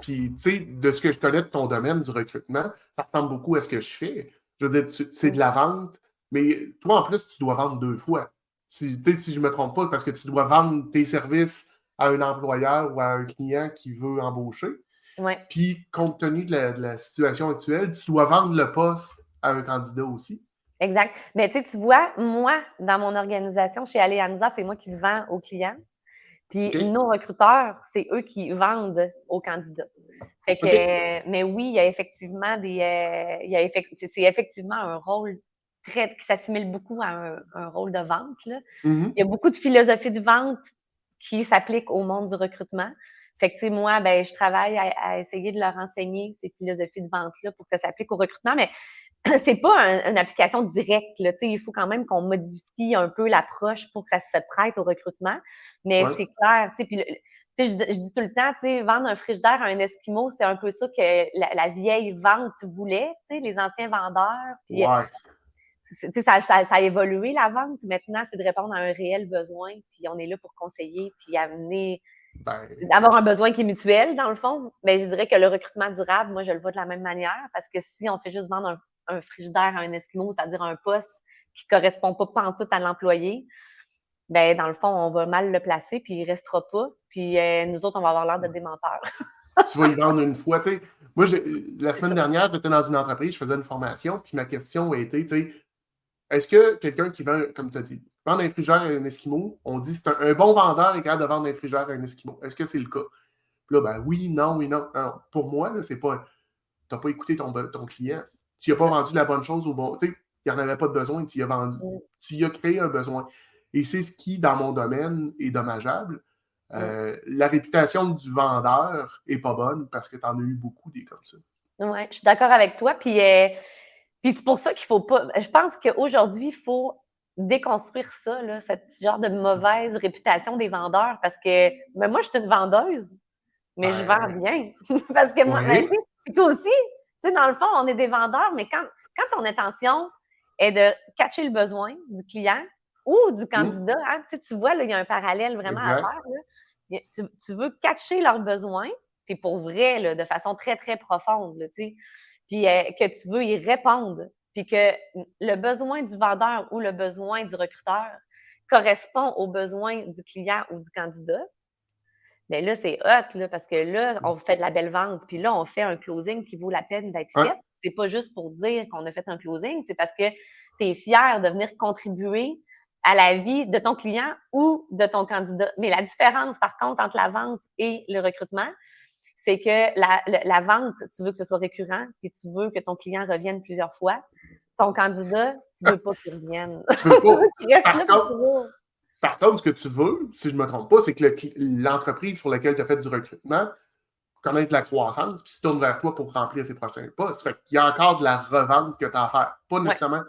Puis, tu sais, de ce que je connais de ton domaine du recrutement, ça ressemble beaucoup à ce que je fais. Je veux dire, c'est de la vente, mais toi, en plus, tu dois vendre 2 fois. Si je ne me trompe pas, parce que tu dois vendre tes services à un employeur ou à un client qui veut embaucher. Ouais. Puis, compte tenu de la situation actuelle, tu dois vendre le poste à un candidat aussi. Exact. Mais tu vois, moi, dans mon organisation, chez Alianza, c'est moi qui le vends aux clients. Puis nos recruteurs, c'est eux qui vendent aux candidats. Fait que, mais oui, il y a effectivement c'est effectivement un rôle qui s'assimile beaucoup à un rôle de vente. Là. Il y a beaucoup de philosophie de vente qui s'applique au monde du recrutement. Fait que, moi, je travaille à essayer de leur enseigner ces philosophies de vente-là pour que ça s'applique au recrutement, mais c'est pas une application directe. Là. Il faut quand même qu'on modifie un peu l'approche pour que ça se prête au recrutement. Mais c'est clair. Puis, je dis tout le temps, vendre un frigidaire à un Esquimau, c'était un peu ça que la vieille vente voulait, les anciens vendeurs. Puis, ça a évolué, la vente. Maintenant, c'est de répondre à un réel besoin. Puis, on est là pour conseiller, puis amener... avoir un besoin qui est mutuel, dans le fond. Mais je dirais que le recrutement durable, moi, je le vois de la même manière. Parce que si on fait juste vendre un frigidaire à un Esquimau, c'est-à-dire un poste qui ne correspond pas pantoute à l'employé, dans le fond, on va mal le placer, puis il ne restera pas. Puis nous autres, on va avoir l'air de des menteurs. Tu vas y vendre une fois. T'sais. Moi, la semaine dernière, j'étais dans une entreprise, je faisais une formation, puis ma question a été, est-ce que quelqu'un qui vend, comme tu as dit, vendre un frigidaire à un Esquimau, on dit c'est un bon vendeur est capable de vendre un frigidaire à un Esquimau. Est-ce que c'est le cas? Puis là, oui, non. Pour moi, là, c'est pas... Tu n'as pas écouté ton client. tu n'as pas vendu la bonne chose au bon. Tu sais, il n'y en avait pas de besoin, tu y as vendu. Tu y as créé un besoin. Et c'est ce qui, dans mon domaine, est dommageable. La réputation du vendeur est pas bonne parce que tu en as eu beaucoup des comme ça. Oui, je suis d'accord avec toi. Puis c'est pour ça qu'il faut pas. Je pense qu'aujourd'hui, il faut déconstruire ça, là, ce genre de mauvaise réputation des vendeurs. Parce que moi, je suis une vendeuse, mais je vends bien. Parce que moi, Oui. toi aussi, dans le fond, on est des vendeurs, mais quand ton intention est de catcher le besoin du client ou du candidat, hein, tu vois, là, il y a un parallèle vraiment à Exact. faire. Là. Tu veux catcher leurs besoins, puis pour vrai, là, de façon très, très profonde, là, puis que tu veux y répondre, puis que le besoin du vendeur ou le besoin du recruteur correspond aux besoins du client ou du candidat, bien là, c'est hot, là, parce que là, on fait de la belle vente, puis là, on fait un closing qui vaut la peine d'être Ouais. fait. C'est pas juste pour dire qu'on a fait un closing, c'est parce que tu es fier de venir contribuer à la vie de ton client ou de ton candidat. Mais la différence, par contre, entre la vente et le recrutement, c'est que la vente, tu veux que ce soit récurrent, puis tu veux que ton client revienne plusieurs fois. Ton candidat, tu veux pas qu'il revienne. Tu veux Tu pas. veux qu'il reste Par là pour contre, toujours. Par contre, ce que tu veux, si je ne me trompe pas, c'est que l'entreprise pour laquelle tu as fait du recrutement connaisse la croissance, puis se tourne vers toi pour remplir ses prochains postes. Fait qu'il y a encore de la revente que tu as à faire. Pas Ouais. nécessairement.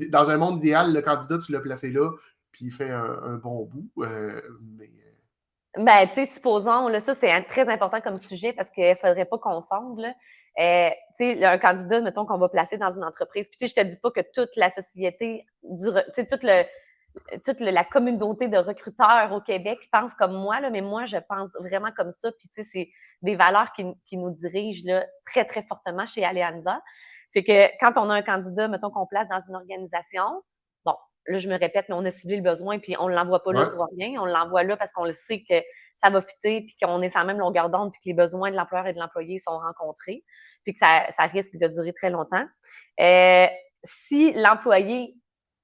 Dans un monde idéal, le candidat, tu l'as placé là, puis il fait un bon bout. Mais... Ben, tu sais, supposons, là, ça, c'est très important comme sujet parce qu'il ne faudrait pas confondre, là. Tu sais, un candidat, mettons, qu'on va placer dans une entreprise, puis tu sais, je te dis pas que toute la société, tu sais, toute la communauté de recruteurs au Québec pense comme moi, là, mais moi, je pense vraiment comme ça. Puis, tu sais, c'est des valeurs qui nous dirigent là, très, très fortement chez Alianza. C'est que quand on a un candidat, mettons, qu'on place dans une organisation, bon, là, je me répète, mais on a ciblé le besoin, puis on ne l'envoie pas là Ouais. pour rien. On l'envoie là parce qu'on le sait que ça va fitter, puis qu'on est sur la même longueur d'onde, puis que les besoins de l'employeur et de l'employé sont rencontrés, puis que ça risque de durer très longtemps. Si l'employé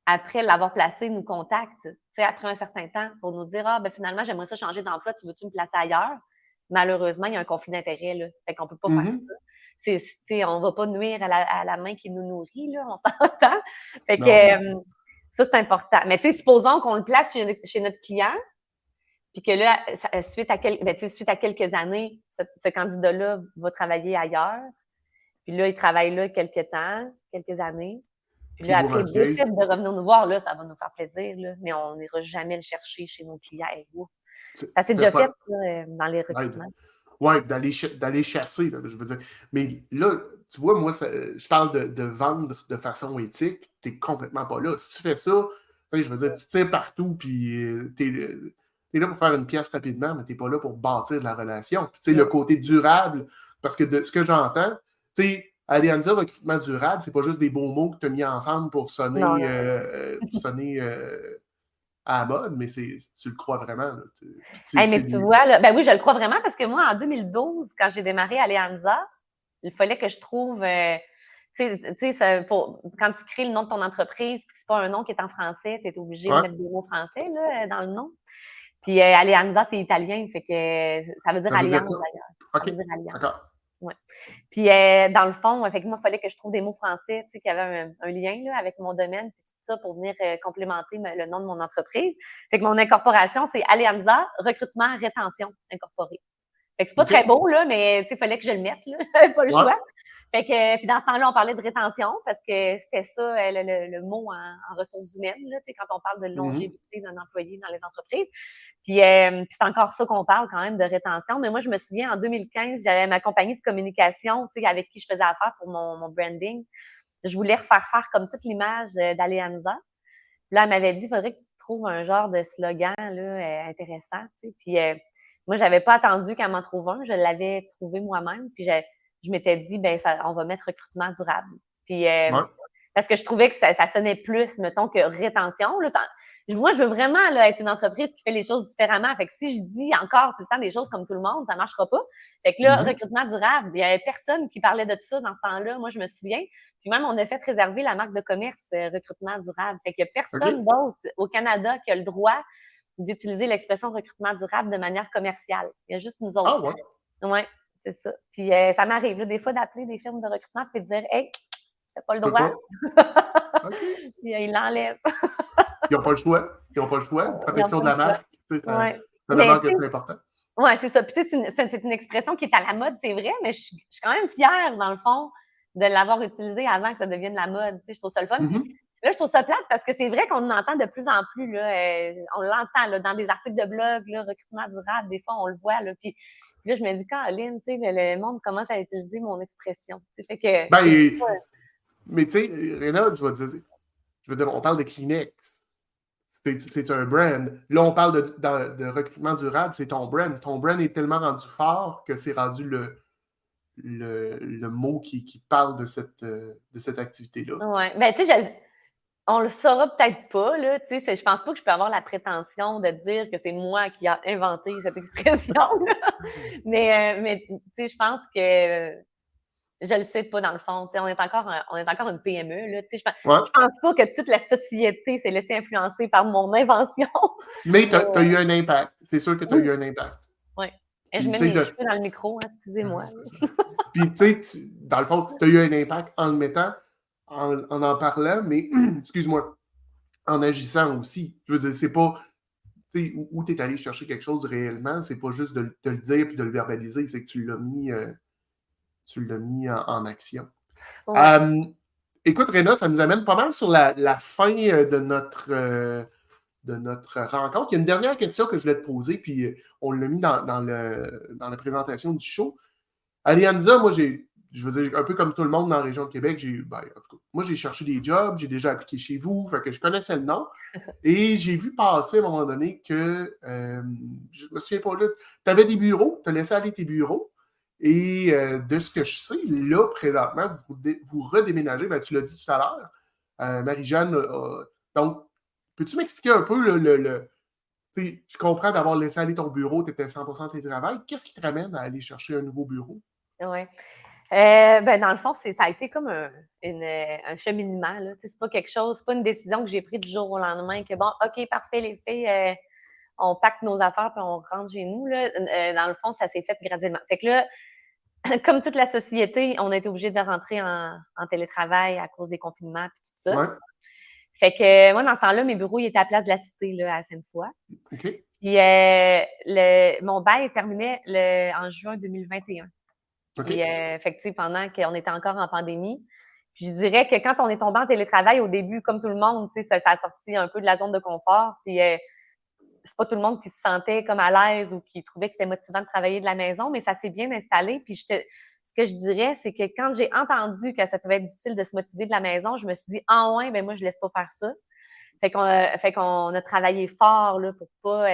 après l'avoir placé, nous contacte, après un certain temps, pour nous dire ah, ben finalement, j'aimerais ça changer d'emploi, tu veux-tu me placer ailleurs? Malheureusement, il y a un conflit d'intérêt, là. Fait qu'on peut pas faire ça. On va pas nuire à la main qui nous nourrit, là, on s'entend. Fait que ça, c'est important. Mais supposons qu'on le place chez notre client, puis que là, suite à quelques années, ce candidat-là va travailler ailleurs. Puis là, il travaille là quelques temps, quelques années. Puis Puis là, vous après, il revenez. décide de revenir nous voir, là, ça va nous faire plaisir, là, mais on n'ira jamais le chercher chez nos clients. Ça s'est déjà fait, Pas, ça, dans les recrutements. ouais, d'aller chasser, là, je veux dire. Mais là, tu vois, moi, je parle de vendre de façon éthique, tu n'es complètement pas là. Si tu fais ça, je veux dire, tu tires partout, puis tu es là pour faire une pièce rapidement, mais tu n'es pas là pour bâtir de la relation. Puis, tu sais, le côté durable, parce que de ce que j'entends, tu sais, Alianza recrutement durable, c'est pas juste des beaux mots que tu as mis ensemble pour Non, sonner, non. à la mode, mais tu le crois vraiment. Là. Hey, mais tu vois, là, ben oui, je le crois vraiment parce que moi, en 2012, quand j'ai démarré Alianza, il fallait que je trouve, quand tu crées le nom de ton entreprise, puis c'est pas un nom qui est en français, tu es obligé de Ouais, mettre des mots français là, dans le nom. Puis Alianza, c'est italien, fait que ça veut dire ça veut dire alliance quoi? d'ailleurs. Ça OK, veut dire alliance. d'accord. Ouais. Puis, dans le fond, effectivement, il fallait que je trouve des mots français, qui avaient un lien là, avec mon domaine, puis tout ça pour venir complémenter le nom de mon entreprise. Fait que mon incorporation, c'est Alianza Recrutement Rétention Incorporée. Fait que c'est pas très OK. beau, là, mais il fallait que je le mette, là. J'avais pas le Ouais. choix. Fait que, puis dans ce temps-là, on parlait de rétention parce que c'était ça le mot en ressources humaines, là, quand on parle de longévité d'un employé dans les entreprises. Puis c'est encore ça qu'on parle quand même de rétention. Mais moi, je me souviens, en 2015, j'avais ma compagnie de communication avec qui je faisais affaire pour mon branding. Je voulais refaire faire comme toute l'image d'Alianza. Là, elle m'avait dit, il faudrait que tu trouves un genre de slogan là, intéressant. Puis moi, je n'avais pas attendu qu'elle m'en trouve un. Je l'avais trouvé moi-même. Puis je m'étais dit, ben on va mettre recrutement durable. Puis Ouais. parce que je trouvais que ça sonnait plus, mettons, que rétention. Là, moi, je veux vraiment là, être une entreprise qui fait les choses différemment. Fait que si je dis encore tout le temps des choses comme tout le monde, ça ne marchera pas. Fait que là, recrutement durable, il n'y avait personne qui parlait de tout ça dans ce temps-là. Moi, je me souviens. Puis même, on a fait réserver la marque de commerce recrutement durable. Fait qu'il n'y a personne d'autre au Canada qui a le droit d'utiliser l'expression recrutement durable de manière commerciale. Il y a juste nous autres. Ah ouais. Oui, c'est ça. Puis ça m'arrive là, des fois d'appeler des firmes de recrutement et de dire hey, t'as pas le Tu peux droit. pas? OK. Il l'enlève. Ils n'ont pas le choix. Ils n'ont pas le choix. Ils n'ont Protection pas de le la choix. marque, tu sais, Ouais. ça Mais demeure que tu sais, c'est important. ouais, c'est ça. Puis tu sais, c'est une expression qui est à la mode, c'est vrai, mais je suis quand même fière, dans le fond, de l'avoir utilisée avant que ça devienne la mode. Tu sais, je trouve ça le fun. Puis Mhm. là, je trouve ça plate parce que c'est vrai qu'on en entend de plus en plus. Là, on l'entend là, dans des articles de blog, là, recrutement durable, des fois, on le voit. Là, puis là, je me dis, Caroline, tu sais, le monde commence à utiliser mon expression. Ça fait que Ben, je dis mais tu sais, Réna, je veux dire, on parle de Kleenex. C'est un brand. Là, on parle de recrutement durable, c'est ton brand. Ton brand est tellement rendu fort que c'est rendu le mot qui parle de cette activité-là. ouais. Ben, tu sais, on le saura peut-être pas, là, tu sais, je pense pas que je peux avoir la prétention de dire que c'est moi qui a inventé cette expression, mais tu sais, je pense que je le sais pas dans le fond, tu sais, on est encore une PME, là, tu sais, Ouais. je pense pas que toute la société s'est laissée influencer par mon invention. Mais tu Mais as eu un impact. C'est sûr que tu as eu oui, un impact. ouais. Et je Puis, mets tu sais, mes cheveux dans le micro, hein, excusez-moi. puis, tu sais, dans le fond, tu as eu un impact en le mettant, en parlant, mais, excuse-moi, en agissant aussi. Je veux dire, c'est pas, tu sais, où tu es allé chercher quelque chose réellement, c'est pas juste de le dire puis de le verbaliser, c'est que tu l'as mis en action. Ouais. Écoute, Réna, ça nous amène pas mal sur la fin de notre rencontre. Il y a une dernière question que je voulais te poser, puis on l'a mis dans la présentation du show. Alianza, moi, je veux dire, un peu comme tout le monde dans la région de Québec, ben, en tout cas, moi, j'ai cherché des jobs, j'ai déjà appliqué chez vous, fait que je connaissais le nom. Et j'ai vu passer à un moment donné que, je me souviens pas là, tu avais des bureaux, tu as laissé aller tes bureaux. Et de ce que je sais, là, présentement, vous redéménagez, ben, tu l'as dit tout à l'heure. Marie-Jeanne, donc, peux-tu m'expliquer un peu je comprends d'avoir laissé aller ton bureau, tu étais 100% télétravail. Qu'est-ce qui te ramène à aller chercher un nouveau bureau? Ouais. Ben, dans le fond, ça a été comme un cheminement. Là. C'est pas quelque chose, c'est pas une décision que j'ai prise du jour au lendemain, que bon, OK, parfait, les filles, on pacte nos affaires puis on rentre chez nous. Là. Dans le fond, ça s'est fait graduellement. Fait que là, comme toute la société, on a été obligé de rentrer en télétravail à cause des confinements et tout ça. Ouais, Fait que moi, dans ce temps-là, mes bureaux ils étaient à la place de la Cité là, à Sainte-Foy. OK. Puis mon bail terminait en juin 2021. Puis, OK. fait que, pendant qu'on était encore en pandémie, puis je dirais que quand on est tombé en télétravail au début, comme tout le monde, ça a sorti un peu de la zone de confort. Puis, c'est pas tout le monde qui se sentait comme à l'aise ou qui trouvait que c'était motivant de travailler de la maison, mais ça s'est bien installé. Puis, ce que je dirais, c'est que quand j'ai entendu que ça pouvait être difficile de se motiver de la maison, je me suis dit, ah ouais, ben moi, je laisse pas faire ça. Fait qu'on a travaillé fort là, pour pas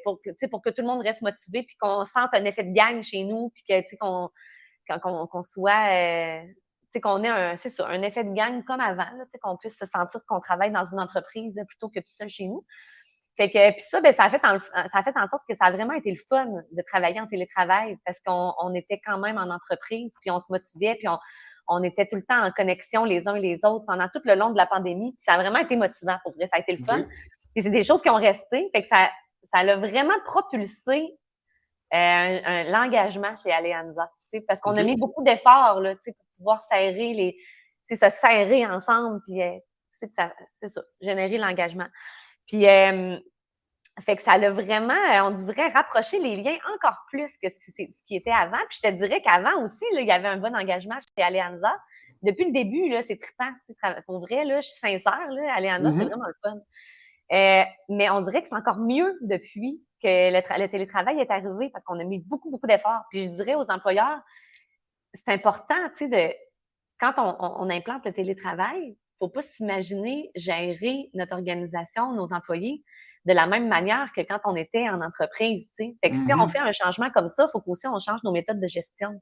pour que tout le monde reste motivé puis qu'on sente un effet de gang chez nous puis que qu'on soit qu'on ait un effet de gang comme avant là, qu'on puisse se sentir qu'on travaille dans une entreprise plutôt que tout seul chez nous. Fait que puis ça, ben, ça a fait en sorte que ça a vraiment été le fun de travailler en télétravail parce qu'on était quand même en entreprise puis on se motivait puis on était tout le temps en connexion les uns et les autres pendant tout le long de la pandémie. Puis ça a vraiment été motivant pour vrai. Ça a été le fun. OK. Puis c'est des choses qui ont resté. Fait que ça l'a vraiment propulsé l'engagement chez Alianza. Parce qu'on a mis OK. beaucoup d'efforts là, pour pouvoir se serrer ensemble. Puis c'est ça, générer l'engagement. Puis fait que ça l'a vraiment, on dirait, rapproché les liens encore plus que ce qui était avant. Puis je te dirais qu'avant aussi, là, il y avait un bon engagement chez Alianza. Depuis le début, là, c'est trippant. Pour vrai, là, je suis sincère, là, Alianza, c'est vraiment le fun. Mais on dirait que c'est encore mieux depuis que le télétravail est arrivé parce qu'on a mis beaucoup, beaucoup d'efforts. Puis je dirais aux employeurs, c'est important, quand on implante le télétravail, il ne faut pas s'imaginer gérer notre organisation, nos employés, de la même manière que quand on était en entreprise. Fait que si on fait un changement comme ça, il faut qu'aussi on change nos méthodes de gestion.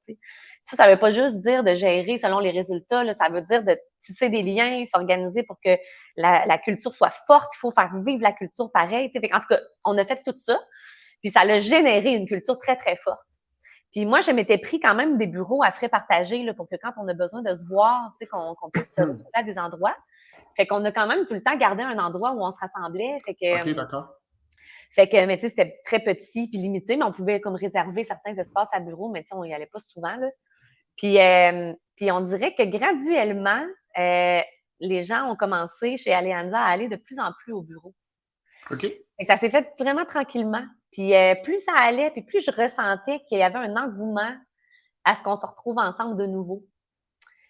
Ça ne veut pas juste dire de gérer selon les résultats, là, ça veut dire de tisser des liens, s'organiser pour que la culture soit forte. Il faut faire vivre la culture pareil. Fait en tout cas, on a fait tout ça, puis ça a généré une culture très, très forte. Puis moi, je m'étais pris quand même des bureaux à frais partagés là, pour que quand on a besoin de se voir, qu'on puisse se retrouver à des endroits. Fait qu'on a quand même tout le temps gardé un endroit où on se rassemblait. OK, d'accord. Mais tu sais, c'était très petit puis limité, mais on pouvait comme réserver certains espaces à bureau, mais tu sais, on n'y allait pas souvent, là. Puis on dirait que graduellement, les gens ont commencé chez Alianza à aller de plus en plus au bureau. OK. Fait que ça s'est fait vraiment tranquillement. Puis plus ça allait, puis plus je ressentais qu'il y avait un engouement à ce qu'on se retrouve ensemble de nouveau.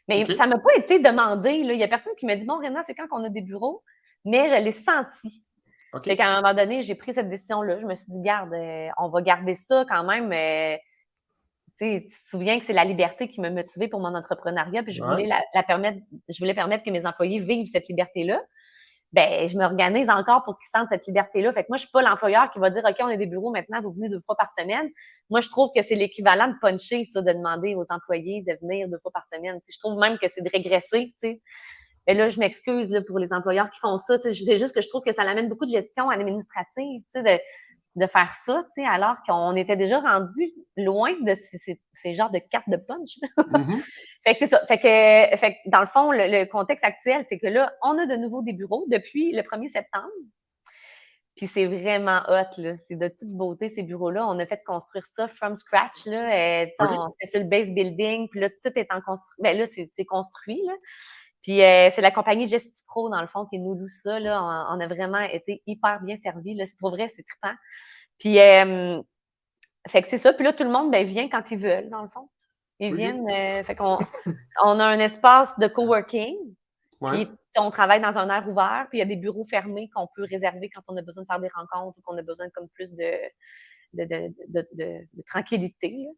Mais OK. ça ne m'a pas été demandé. Là. Il n'y a personne qui m'a dit, bon, Réna, c'est quand qu'on a des bureaux? Mais je l'ai senti. OK. Fait qu'à un moment donné, j'ai pris cette décision-là. Je me suis dit, garde, on va garder ça quand même. Tu te souviens que c'est la liberté qui m'a motivée pour mon entrepreneuriat, puis je voulais permettre que mes employés vivent cette liberté-là. Ben, je m'organise encore pour qu'ils sentent cette liberté-là. Fait que moi, je suis pas l'employeur qui va dire, OK, on a des bureaux maintenant, vous venez 2 fois par semaine. Moi, je trouve que c'est l'équivalent de puncher, ça, de demander aux employés de venir 2 fois par semaine. Je trouve même que c'est de régresser, tu sais. Mais là, je m'excuse là, pour les employeurs qui font ça. C'est juste que je trouve que ça amène beaucoup de gestion administrative, de faire ça, alors qu'on était déjà rendu loin de ces genres de cartes de punch. Mm-hmm. Fait que c'est ça. Fait que dans le fond, le contexte actuel, c'est que là, on a de nouveau des bureaux depuis le 1er septembre. Puis c'est vraiment hot, là. C'est de toute beauté, ces bureaux-là. On a fait construire ça from scratch, là. On fait sur le base building, puis là, tout est en construction. Ben là, c'est construit, là. Puis c'est la compagnie GestiPro, dans le fond, qui nous loue ça, là. On a vraiment été hyper bien servis, là. Pour vrai, c'est trippant. Puis, fait que c'est ça. Puis là, tout le monde, vient quand ils veulent, dans le fond. Ils viennent. Fait qu'on on a un espace de coworking. Puis on travaille dans un air ouvert. Puis il y a des bureaux fermés qu'on peut réserver quand on a besoin de faire des rencontres ou qu'on a besoin comme plus de tranquillité. Là.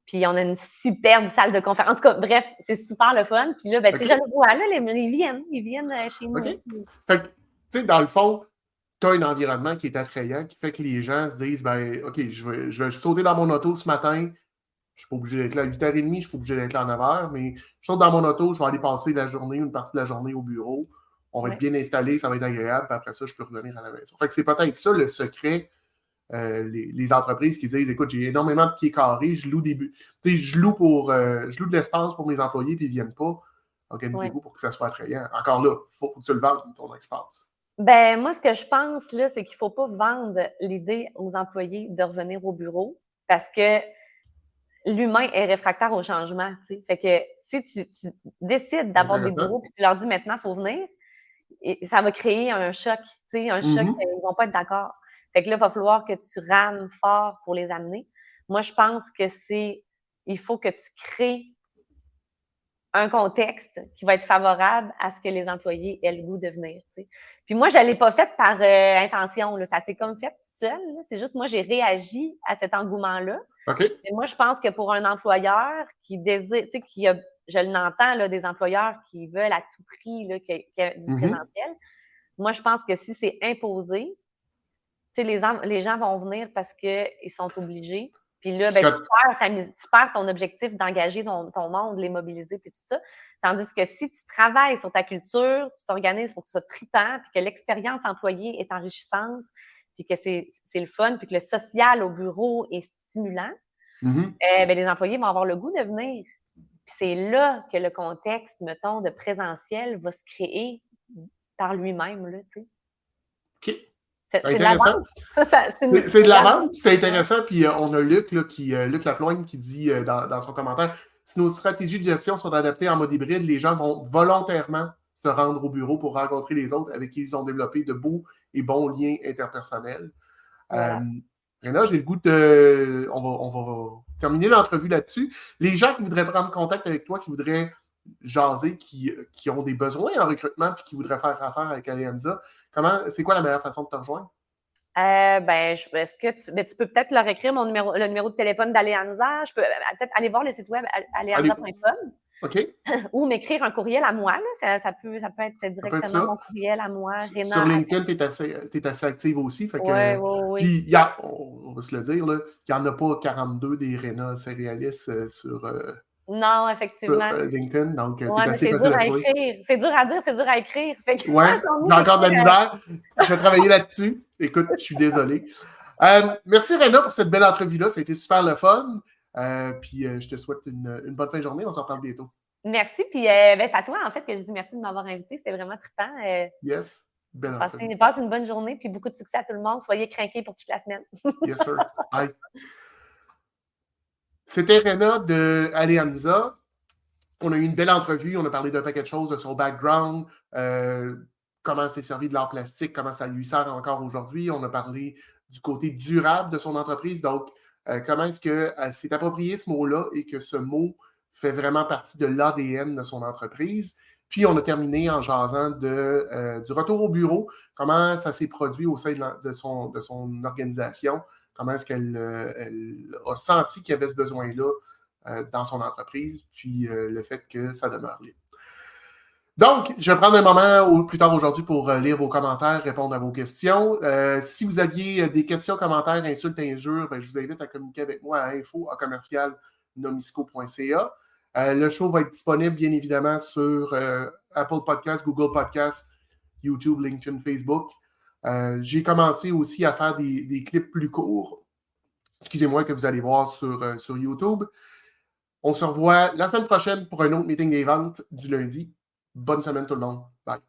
Puis on a une superbe salle de conférence. En tout cas, bref, c'est super le fun. Puis là, tu sais, je le vois, là, ils viennent chez nous. OK. Fait que, tu sais, dans le fond, tu as un environnement qui est attrayant, qui fait que les gens se disent, ben, OK, je vais sauter dans mon auto ce matin. Je suis pas obligé d'être là à 8h30, je suis pas obligé d'être là à 9h, mais je saute dans mon auto, je vais aller passer la journée, une partie de la journée au bureau. On va être bien installé, ça va être agréable, puis après ça, je peux revenir à la maison. Fait que c'est peut-être ça le secret. Les entreprises qui disent, écoute, j'ai énormément de pieds carrés, je loue je loue de l'espace pour mes employés, puis ils ne viennent pas. Organisez-vous pour que ça soit attrayant. Encore là, il faut que tu le vendes, ton espace. Ben, moi, ce que je pense, là, c'est qu'il ne faut pas vendre l'idée aux employés de revenir au bureau parce que l'humain est réfractaire au changement. T'sais. Fait que si tu décides d'avoir des bureaux et tu leur dis maintenant, il faut venir, ça va créer un choc. Un choc, ils ne vont pas être d'accord. Fait que là, il va falloir que tu rames fort pour les amener. Moi, je pense que il faut que tu crées un contexte qui va être favorable à ce que les employés aient le goût de venir. T'sais. Puis moi, je ne l'ai pas fait par intention. Là. Ça s'est comme fait tout seul. Là. C'est juste moi, j'ai réagi à cet engouement-là. Okay. Et moi, je pense que pour un employeur qui désire, je l'entends, là, des employeurs qui veulent à tout prix là, qu'il y ait du présentiel. Moi, je pense que si c'est imposé, les gens vont venir parce qu'ils sont obligés. Puis là, tu perds ton objectif d'engager ton monde, les mobiliser, puis tout ça. Tandis que si tu travailles sur ta culture, tu t'organises pour que ce soit trippant, puis que l'expérience employée est enrichissante, puis que c'est le fun, puis que le social au bureau est stimulant, les employés vont avoir le goût de venir. Puis c'est là que le contexte, mettons, de présentiel va se créer par lui-même. Là, tu sais. OK. C'est de la vente. C'est de la vente, c'est intéressant. Puis on a Luc, là, Luc Laploigne, qui dit dans son commentaire, si nos stratégies de gestion sont adaptées en mode hybride, les gens vont volontairement se rendre au bureau pour rencontrer les autres avec qui ils ont développé de beaux et bons liens interpersonnels. Voilà. Réna, j'ai le goût de... On va terminer l'entrevue là-dessus. Les gens qui voudraient prendre contact avec toi, qui voudraient jaser, qui ont des besoins en recrutement puis qui voudraient faire affaire avec Alianza, c'est quoi la meilleure façon de te rejoindre? Est-ce que tu peux peut-être leur écrire le numéro de téléphone d'Alianza? Je peux peut-être aller voir le site web alianza.com. OK. Ou m'écrire un courriel à moi. Là. Ça peut être directement mon courriel à moi. Réna, sur LinkedIn, tu es assez active aussi. Oui. Puis, on va se le dire, il n'y en a pas 42 des Réna céréalistes sur... Non, effectivement. Sur LinkedIn, donc c'est dur à écrire. C'est dur à dire, c'est dur à écrire. Oui, j'ai encore de la misère. Je vais travailler là-dessus. Écoute, je suis désolé. Merci Réna pour cette belle entrevue-là. Ça a été super le fun. Puis je te souhaite une bonne fin de journée. On s'en reparle bientôt. Merci. Puis c'est à toi, en fait, que je dis merci de m'avoir invité. C'était vraiment trippant. Yes. Belle entrevue. Passe une bonne journée. Puis beaucoup de succès à tout le monde. Soyez craqués pour toute la semaine. Yes, sir. Bye. C'était Réna de Alianza. On a eu une belle entrevue, on a parlé d'un paquet de choses, de son background, comment s'est servi de l'art plastique, comment ça lui sert encore aujourd'hui. On a parlé du côté durable de son entreprise, donc comment est-ce qu'elle s'est approprié ce mot-là et que ce mot fait vraiment partie de l'ADN de son entreprise. Puis on a terminé en jasant du retour au bureau, comment ça s'est produit au sein de son organisation, comment est-ce qu'elle a senti qu'il y avait ce besoin-là dans son entreprise, puis le fait que ça demeure libre. Donc, je vais prendre un moment plus tard aujourd'hui pour lire vos commentaires, répondre à vos questions. Si vous aviez des questions, commentaires, insultes, injures, je vous invite à communiquer avec moi à info@commercialnomisco.ca. Le show va être disponible, bien évidemment, sur Apple Podcasts, Google Podcasts, YouTube, LinkedIn, Facebook. J'ai commencé aussi à faire des clips plus courts, excusez-moi, que vous allez voir sur YouTube. On se revoit la semaine prochaine pour un autre meeting des ventes du lundi. Bonne semaine tout le monde. Bye.